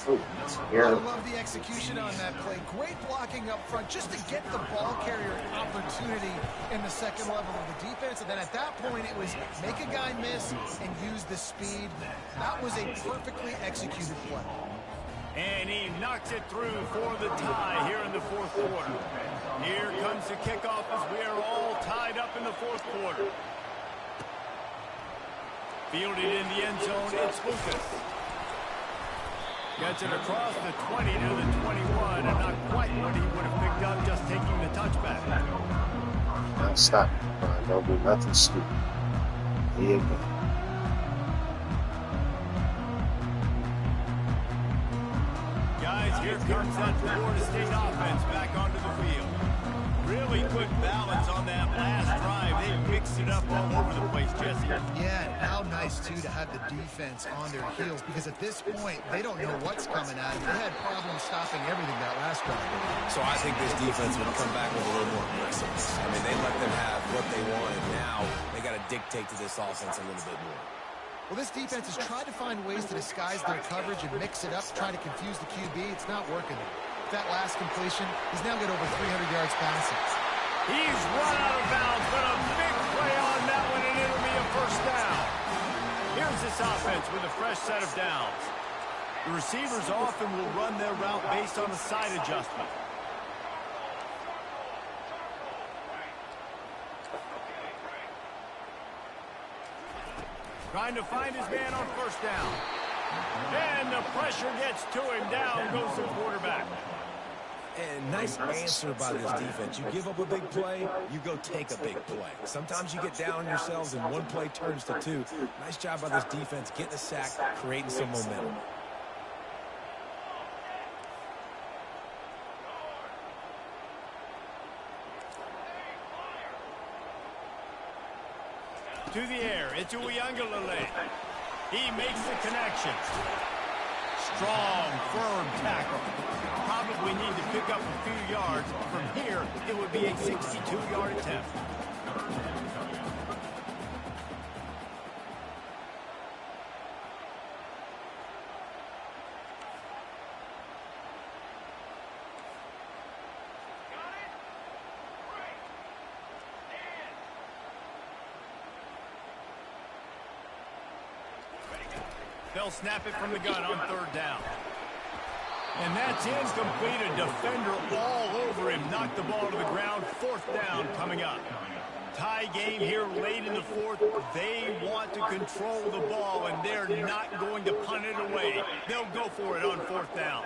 I love the execution on that play. Great blocking up front just to get the ball carrier opportunity in the second level of the defense. And then at that point, it was make a guy miss and use the speed. That was a perfectly executed play. And he knocks it through for the tie here in the 4th quarter. Here comes the kickoff as we are all tied up in the 4th quarter. Fielded in the end zone, it's Lucas. Gets it across the 20 to the 21, and not quite what he would have picked up just taking the touchback. Now stop. Don't do nothing stupid. Here you go. Guys, here comes that Florida State offense back onto the field. Really good balance on that last drive. They mixed it up all over the place, Jesse. Yeah, and how nice, too, to have the defense on their heels, because at this point, they don't know what's coming at them. They had problems stopping everything that last drive. So I think this defense will come back with a little more aggressiveness. I mean, they let them have what they want, and now they got to dictate to this offense a little bit more. Well, this defense has tried to find ways to disguise their coverage and mix it up, trying to confuse the QB. It's not working. That last completion, he's now got over 300 yards passing. He's run out of bounds, but a big play on that one, and it'll be a first down. Here's this offense with a fresh set of downs. The receivers often will run their route based on a side adjustment. Trying to find his man on first down. And the pressure gets to him. Down goes the quarterback. And nice answer by this defense. You give up a big play, you go take a big play. Sometimes you get down on yourselves and one play turns to two. Nice job by this defense getting a sack, creating some momentum. To the air, it's Uiagalelei. He makes the connection. Strong, firm tackle. Probably need to pick up a few yards. From here, it would be a 62-yard attempt. They'll snap it from the gun on third down. And that's incomplete. A defender all over him. Knocked the ball to the ground. Fourth down coming up. Tie game here late in the fourth. They want to control the ball, and they're not going to punt it away. They'll go for it on fourth down.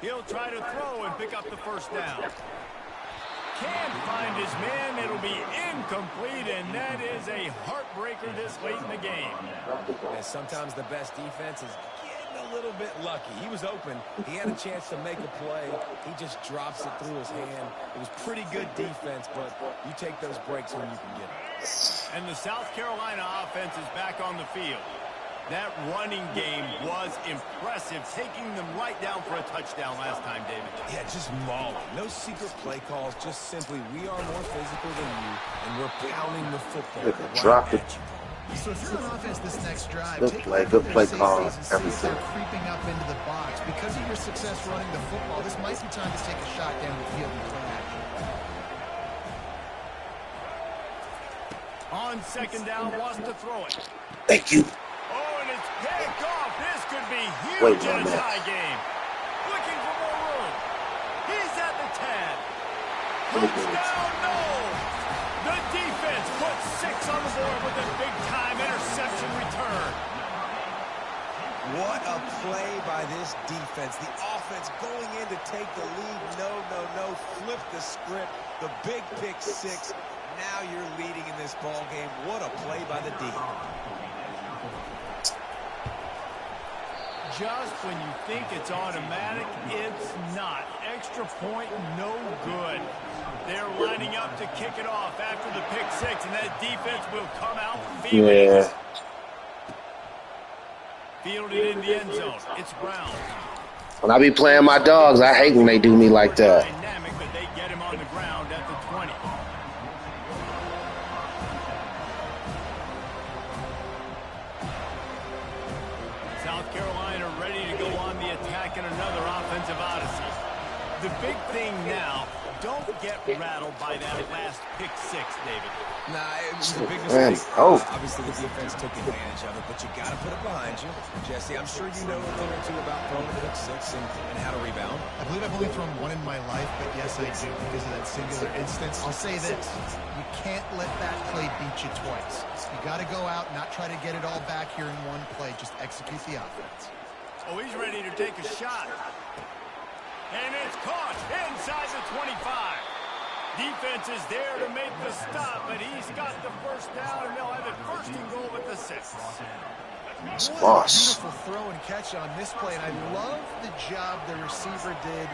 He'll try to throw and pick up the first down. Can't find his man. It'll be incomplete, and that is a heartbreaker this late in the game. And sometimes the best defense is getting a little bit lucky. He was open. He had a chance to make a play. He just drops it through his hand. It was pretty good defense, but you take those breaks when you can get them. And the South Carolina offense is back on the field. That running game was impressive, taking them right down for a touchdown last time, David. Yeah, just mauling. No secret play calls, just simply we are more physical than you, and we're pounding the football right at you. So if you're on offense this next drive, Good play call, and see if they're creeping up into the box. Because of your success running the football, this might be time to take a shot down the field and play action. On second down, wants to throw it. Thank you. Oh, and it's picked off. This could be huge in a tie game. Looking for more room. He's at the 10. Touchdown, no. The defense puts 6 on the board with a big-time interception return. What a play by this defense. The offense going in to take the lead. No. Flip the script. The big pick 6. Now you're leading in this ball game. What a play by the D. just when you think it's automatic, it's not. Extra point, no good. They're lining up to kick it off after the pick six, and that defense will come out feeling. Yeah. Fielded in the end zone. It's Brown. When I be playing my dogs, I hate when they do me like that. Dynamic, but they get him on the ground at the 20. South Carolina ready to go on the attack in another offensive odyssey. The big thing now, don't get rattled by that last pick six, David. Nah, it was a big mistake. Obviously, the defense took advantage of it, but you got to put it behind you. Jesse, I'm sure you know a thing or two about throwing a pick six and how to rebound. I believe I've only thrown one in my life, but yes, I do because of that singular instance. I'll say this. You can't let that play beat you twice. You got to go out, not try to get it all back here in one play. Just execute the offense. Oh, he's ready to take a shot. And it's caught inside the 25. Defense is there to make the stop, but he's got the first down, and they'll have it first and goal at the 6. Beautiful throw and catch on this play, and I love the job the receiver did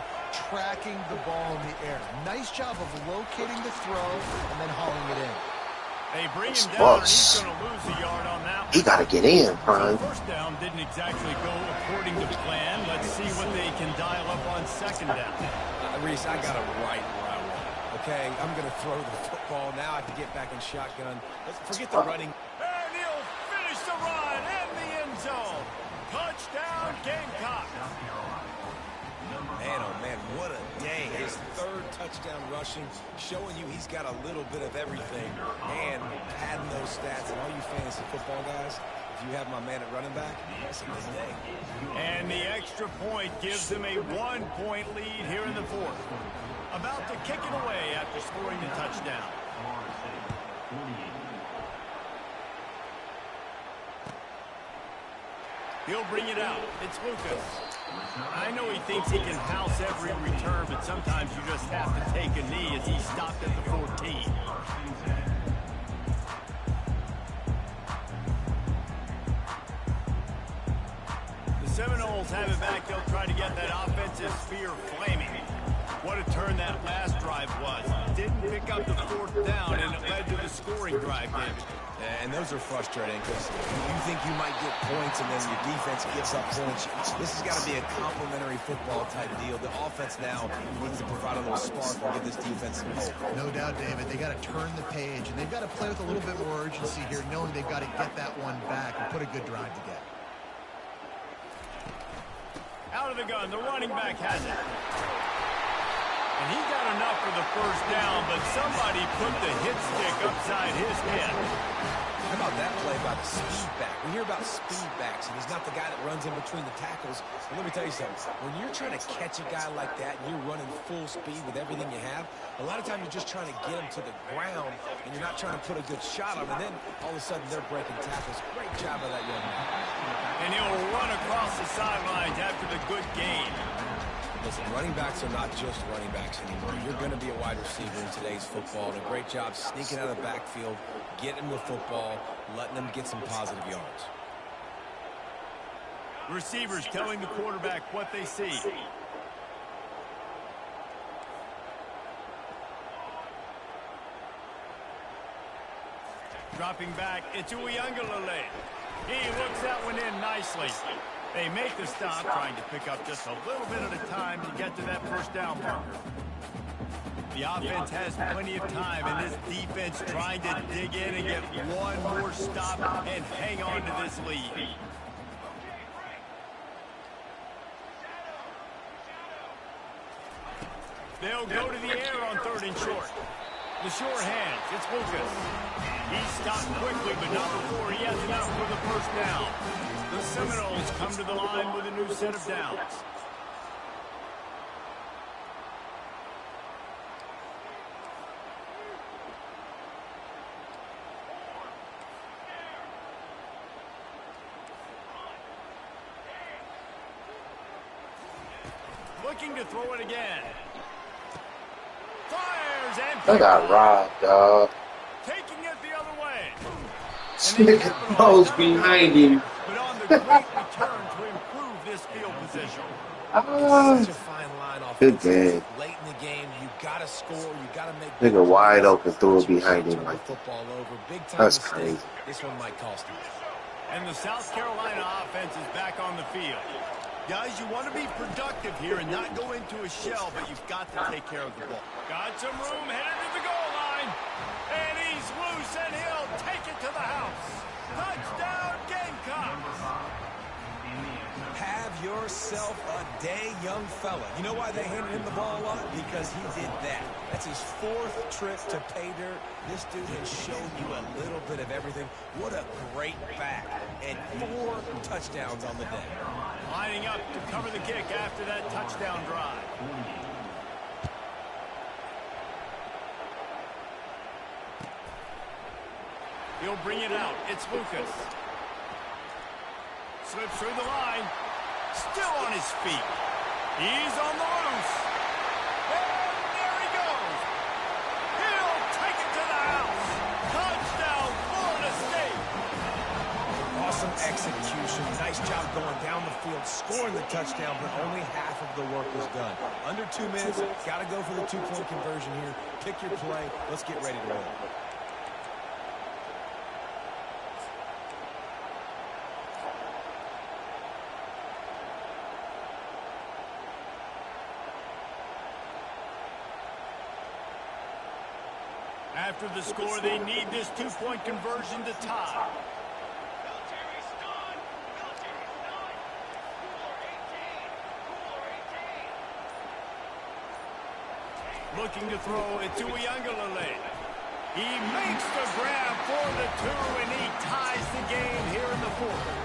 tracking the ball in the air. Nice job of locating the throw and then hauling it in. They bring him down, and he's going to lose a yard on that one. He got to get in, Brian. First down didn't exactly go according to plan. Let's see what they can dial up on second down. Reese, I got it right where I want it. Okay, I'm going to throw the football. Now I can get back in shotgun. Let's forget the running. And he'll finish the run in the end zone. Touchdown, Gamecock. Man, oh man, what a day. His third touchdown rushing, showing you he's got a little bit of everything and padding those stats. And all you fantasy football guys, if you have my man at running back, it's a good day. And the extra point gives them a 1-point lead here in the fourth. About to kick it away after scoring the touchdown. He'll bring it out. It's Lucas. I know he thinks he can house every return, but sometimes you just have to take a knee as he stopped at the 14. The Seminoles have it back. They'll try to get that offensive spear flaming. What a turn that last drive was. Didn't pick up the fourth down, and it led to the scoring drive, David. And those are frustrating because you think you might get points and then your defense gives up points. This has got to be a complementary football type deal. The offense now needs to provide a little spark and give this defense some hope. No doubt, David. They got to turn the page, and they've got to play with a little bit more urgency here, knowing they've got to get that one back and put a good drive together. Out of the gun, the running back has it. And he got enough for the first down, but somebody put the hit stick upside his head. How about that play by the speed back? We hear about speed backs, and he's not the guy that runs in between the tackles. But let me tell you something. When you're trying to catch a guy like that, and you're running full speed with everything you have, a lot of times you're just trying to get him to the ground, and you're not trying to put a good shot on him, and then all of a sudden they're breaking tackles. Great job by that young man. And he'll run across the sidelines after the good game. Listen, running backs are not just running backs anymore. You're going to be a wide receiver in today's football. And a great job sneaking out of the backfield, getting the football, letting them get some positive yards. Receivers telling the quarterback what they see. Dropping back, it's Uiagalelei. He looks that one in nicely. They make the stop, trying to pick up just a little bit at a time to get to that first down marker. The offense has plenty of time, and this defense trying to dig in and get one more stop and hang on to this lead. They'll go to the air on 3rd and short. The short hands, it's Lucas. He stopped quickly, but not before he has enough for the first down. The Seminoles come to the line with a new set of downs. Looking to throw it again. Fires and I got robbed, dog. taking it the other way. This nigga goes behind him. But on the great return to improve improve this field position. Such a fine line Good offensively. game. Late in the game, you got to score. You got to make Nigga wide plays, open, threw but it you behind can't him turn like the football over. Big time That's mistake. crazy. This one might cost him. And the South Carolina offense is back on the field. Guys, you want to be productive here and not go into a shell, but you've got to take care of the ball. Got some room headed to the goal line. And he's loose, and he'll take it to the house. Touchdown, Gamecocks. Have yourself a day, young fella. You know why they handed him the ball a lot? Because he did that. That's his 4th trip to pay dirt. This dude has shown you a little bit of everything. What a great back. And 4 touchdowns on the day. Lining up to cover the kick after that touchdown drive. He'll bring it out. It's Lucas. Slips through the line. Still on his feet. He's on the loose. And there he goes. He'll take it to the house. Touchdown, Florida State. Awesome execution. Nice job going down the field, scoring the touchdown, but only half of the work was done. Under 2 minutes, got to go for the 2-point conversion here. Pick your play. Let's get ready to win. After the score, they need this 2-point conversion to tie. Looking to throw it to Uiagalelei. He makes the grab for the 2, and he ties the game here in the 4th.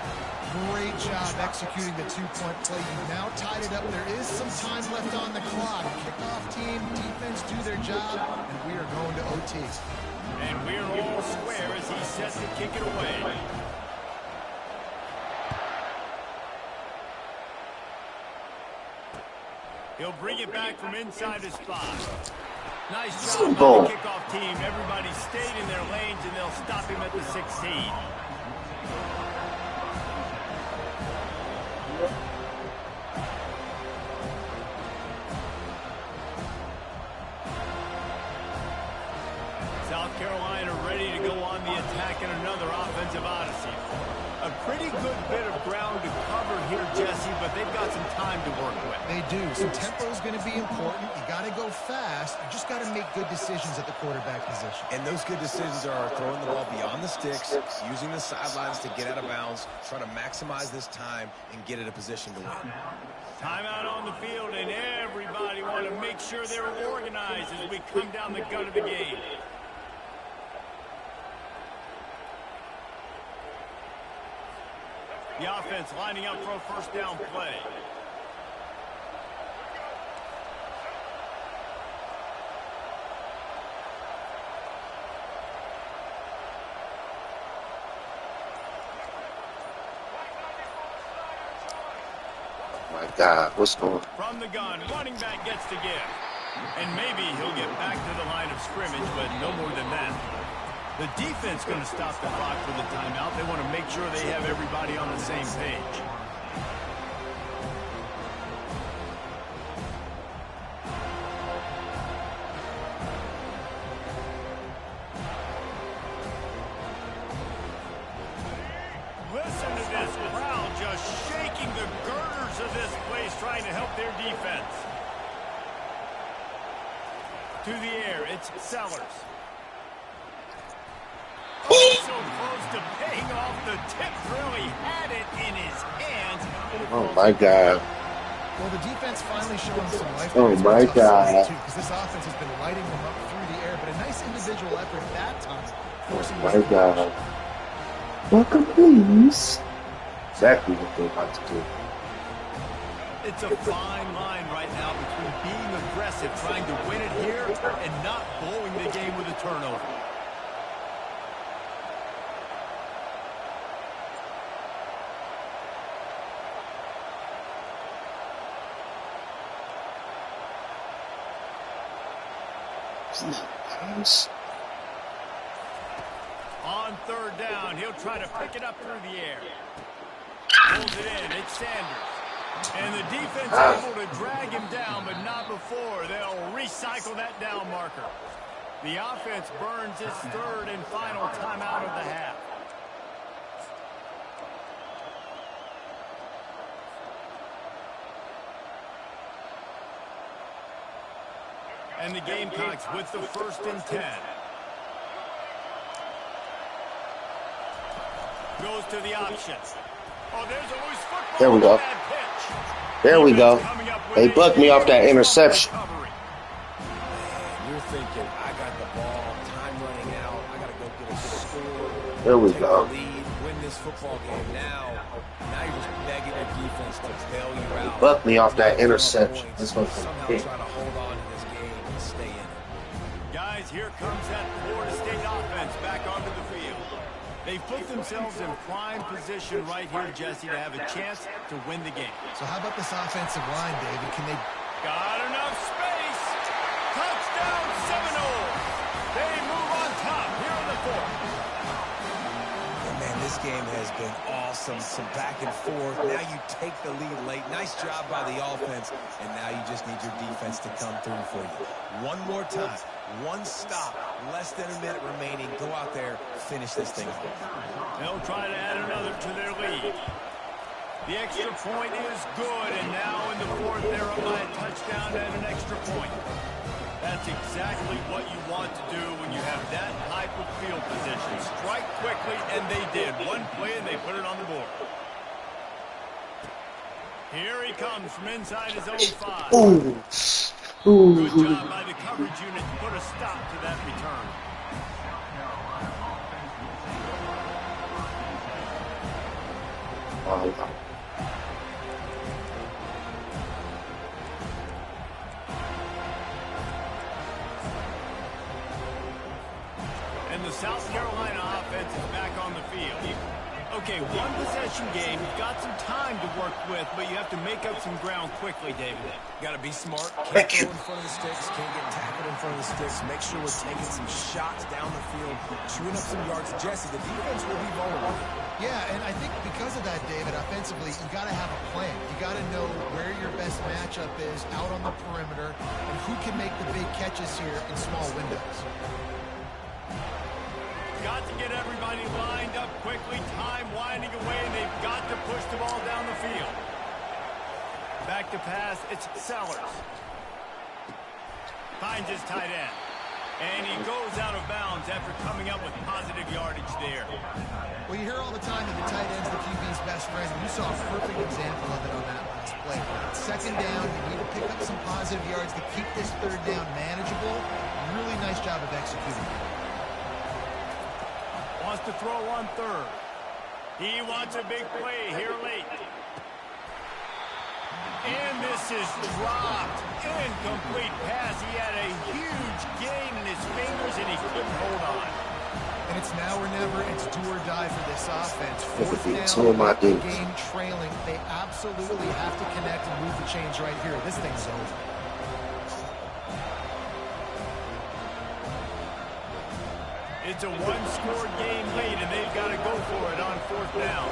Great job executing the 2-point play. You've now tied it up. There is some time left on the clock. Kickoff team, defense do their job, and we are going to OT. And we're all square as he sets to kick it away. He'll bring it back from inside his 5. Nice job by the kickoff team. Everybody stayed in their lanes, and they'll stop him at the 16. South Carolina ready to go on the attack in another offensive odyssey. A pretty good bit of ground to cover here, Jesse, but they've got some time to work with. They do. So tempo is going to be important. You got to go fast. You just got to make good decisions at the quarterback position. And those good decisions are throwing the ball beyond the sticks, using the sidelines to get out of bounds, trying to maximize this time and get in a position to win. Timeout on the field, and everybody want to make sure they're organized as we come down the gun of the game. The offense lining up for a first down play. My God, what's going on? From the gun, running back gets the give. And maybe he'll get back to the line of scrimmage, but no more than that. The defense going to stop the clock for the timeout. They want to make sure they have everybody on the same page. Listen to this crowd just shaking the girders of this place, trying to help their defense. To the air, it's Sellers. Oh, so close to paying off the tip drill. He had it in his hands. Oh, my God. Well, the defense finally showing some life. Oh, my God. Because this offense has been lighting them up through the air, but a nice individual effort that time. Oh, my God. Welcome, please. Exactly what they're about to do. It's a fine line right now between being aggressive, trying to win it here, and not blowing the game with a turnover. On third down, he'll try to pick it up through the air. Pulls it in. It's Sanders. And the defense able to drag him down, but not before. They'll recycle that down marker. The offense burns its third and final timeout of the half. And the Gamecocks with the 1st and 10. Goes to the option. Oh, there's a loose football. There we go. There we go. They bugged me off that interception. You're thinking, I got the ball, time running out, I got to go get a score. There we take go. the lead, win this football game. Now you're just begging your defense to bail you out. Bugged me off that interception. This one's somehow big. try to hold on to this game and stay in it. Guys, here comes that Florida State offense back onto the field. They've put themselves in prime position right here, Jesse, to have a chance to win the game. So how about this offensive line, David? Can they... Got enough space. Touchdown Seminoles. They move on top here in the 4th. Oh, man, this game has been awesome. Some back and forth. Now you take the lead late. Nice job by the offense. And now you just need your defense to come through for you. One more time. One stop. Less than a minute remaining. Go out there, finish this thing off. They'll try to add another to their lead. The extra point is good, and now in the 4th, they're up by a touchdown and an extra point. That's exactly what you want to do when you have that type of field position. Strike quickly, and they did. One play, and they put it on the board. Here he comes from inside his own 5. Ooh. Good job by the coverage unit to put a stop to that return. And the South Carolina offense is back on the field. Okay, one possession game. You've got some time to work with, but you have to make up some ground quickly, David. Got to be smart. Can't go in front of the sticks. Can't get tackled in front of the sticks. Make sure we're taking some shots down the field, chewing up some yards. Jesse, the defense will be vulnerable. Yeah, and I think because of that, David, offensively, you got to have a plan. You got to know where your best matchup is out on the perimeter and who can make the big catches here in small windows. Got to get everybody lined up quickly, time winding away, and they've got to push the ball down the field. Back to pass, it's Sellers. Finds his tight end. And he goes out of bounds after coming up with positive yardage there. Well, you hear all the time that the tight end's the QB's best friend. You saw a perfect example of it on that last play. 2nd down, you need to pick up some positive yards to keep this 3rd down manageable. Really nice job of executing. Wants to throw on 3rd. He wants a big play here late. And this is dropped. Incomplete pass. He had a huge gain in his fingers, and he couldn't hold on. And it's now or never. It's do or die for this offense. 4th down, game trailing. They absolutely have to connect and move the chains right here. This thing's over. It's a one-score game late, and they've got to go for it on 4th down.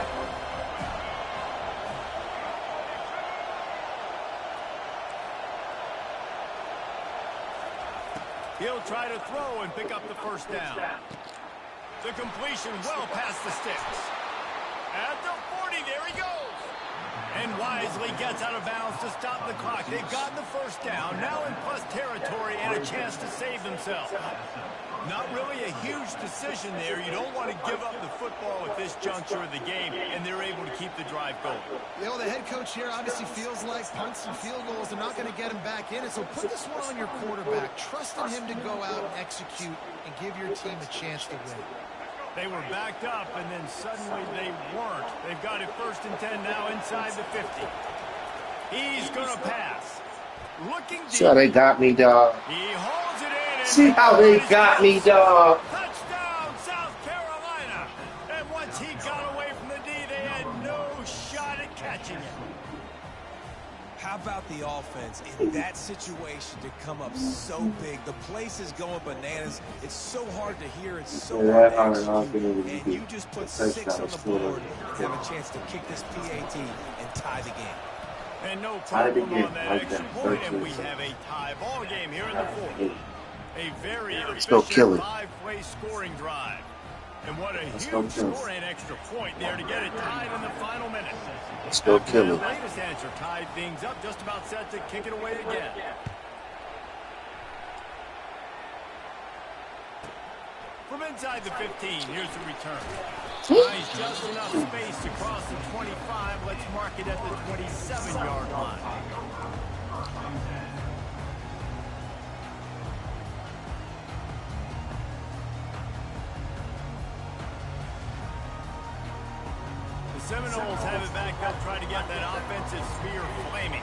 He'll try to throw and pick up the 1st down. The completion well past the sticks. At the 40, there he goes. And wisely gets out of bounds to stop the clock. They've gotten the 1st down, now in plus territory, and a chance to save themselves. Not really a huge decision there. You don't want to give up the football at this juncture of the game, and they're able to keep the drive going. You know, the head coach here obviously feels like punts and field goals are not going to get him back in it, so put this one on your quarterback. Trust in him to go out and execute and give your team a chance to win. They were backed up, and then suddenly they weren't. They've got it 1st and 10 now inside the 50. He's going to pass. Looking deep. See how they got me, dog. He holds it in. See how they got me, dog. Touchdown, South Carolina. And once he got away from the D, they had no shot at catching him. How about the offense in that situation to come up so big? The place is going bananas. It's so hard to hear. It's so hard to execute. And you just put 6 on the board and have a chance to kick this PAT and tie the game. And no problem on that extra point, and we have a tie ball game here in the fourth. A very efficient 5-play scoring drive. And what a huge score and extra point there to get it tied in the final minute. Let's go kill it. The latest answer tied things up, just about set to kick it away again. From inside the 15, here's the return. Finds just enough space to cross the 25. Let's mark it at the 27-yard line. Seminoles have it back up, trying to get that offensive sphere flaming.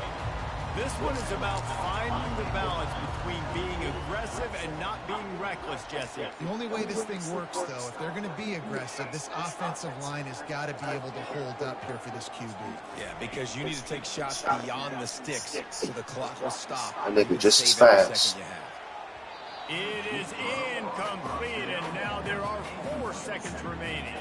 This one is about finding the balance between being aggressive and not being reckless, Jesse. The only way this thing works, though, if they're going to be aggressive, this offensive line has got to be able to hold up here for this QB. Yeah, because you need to take shots beyond the sticks so the clock will stop. I think it's just as fast. It is incomplete, and now there are 4 seconds remaining.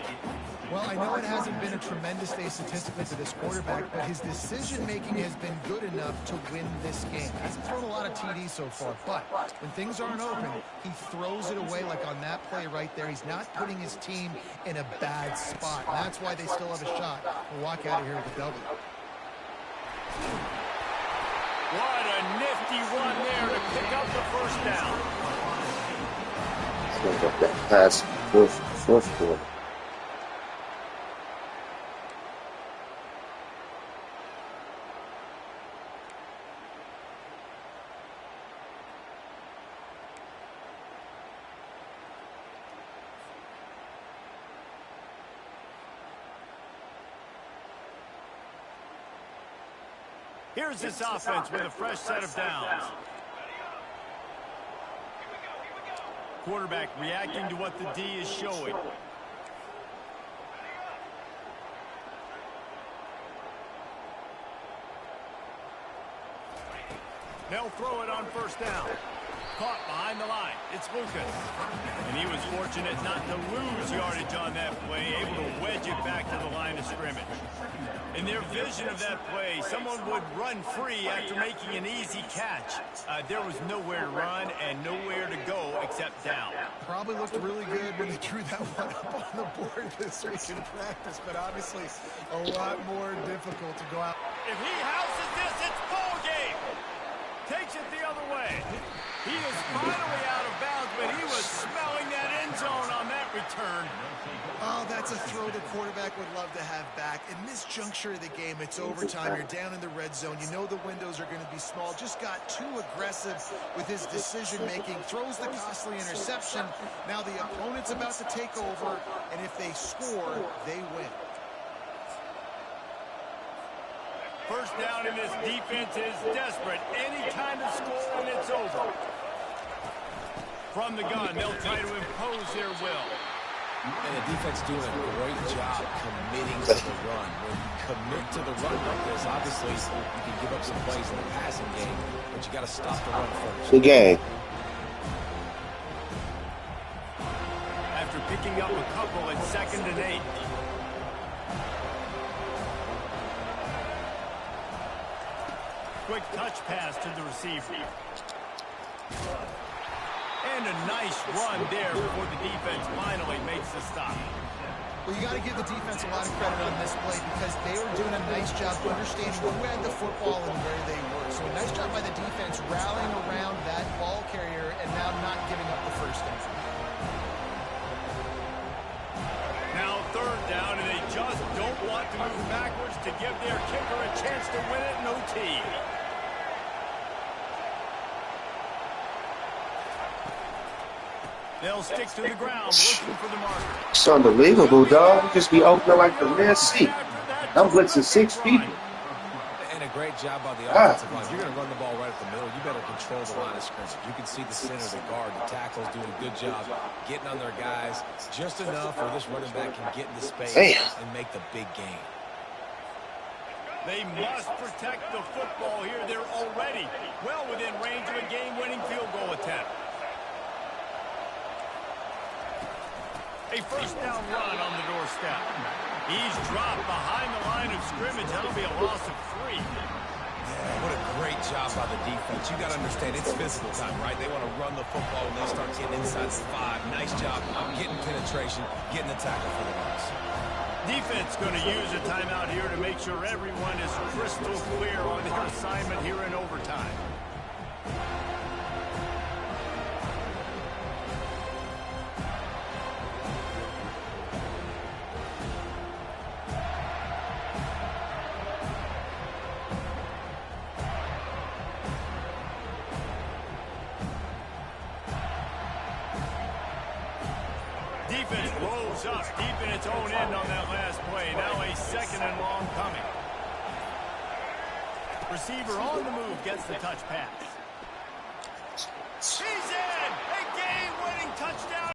Well, I know it hasn't been a tremendous day statistically for this quarterback, but his decision-making has been good enough to win this game. He hasn't thrown a lot of TDs so far, but when things aren't open, he throws it away like on that play right there. He's not putting his team in a bad spot. And that's why they still have a shot to walk out of here with a W. What a nifty run there to pick up the first down. Let's go up that pass fourth quarter. Here's this offense with a fresh set of downs. Quarterback reacting to what the D is showing. They'll throw it on first down. Caught behind the line. It's Lucas. And he was fortunate not to lose yardage on that play, able to wedge it back to the line of scrimmage. In their vision of that play, someone would run free after making an easy catch. There was nowhere to run and nowhere to go except down. Probably looked really good when they drew that one up on the board this week in practice, but obviously a lot more difficult to go out. If he houses this, it's ball game. Takes it the other way. He is finally out of bounds, but he was smelling that end zone on that return. Oh, that's a throw the quarterback would love to have back. In this juncture of the game, it's overtime. You're down in the red zone. You know the windows are going to be small. Just got too aggressive with his decision-making. Throws the costly interception. Now the opponent's about to take over, and if they score, they win. First down, and this defense is desperate. Any kind of score, and it's over. From the gun, they'll try to impose their will. And the defense doing a great job committing to the run. When you commit to the run like this, obviously you can give up some plays in the passing game, but you got to stop the run first. Good game. After picking up a couple at 2nd and 8. Quick touch pass to the receiver. And a nice run there before the defense finally makes the stop. Well, you got to give the defense a lot of credit on this play because they were doing a nice job understanding who had the football and where they were. So a nice job by the defense rallying around that ball carrier and now not giving up the first down. Now 3rd down, and they just don't want to move backwards to give their kicker a chance to win it in OT. They'll stick to the ground, looking for the marker. It's unbelievable, dog. Just be opening like the Red Sea. I'm blitzing 6 people. And a great job by the offensive line. You're going to run the ball right up the middle. You better control the line of scrimmage. You can see the center, the guard, the tackles doing a good job getting on their guys just enough where this running back can get into space and make the big game. They must protect the football here. They're already well within range of a game-winning field goal attempt. A first down run on the doorstep. He's dropped behind the line of scrimmage. That'll be a loss of 3. Yeah, what a great job by the defense. You got to understand, it's physical time, right? They want to run the football when they start getting inside the 5. Nice job getting penetration, getting the tackle for the loss. Defense going to use a timeout here to make sure everyone is crystal clear on their assignment here in overtime. Defense rolls up deep in its own end on that last play. Now a 2nd and long coming. Receiver on the move gets the touch pass.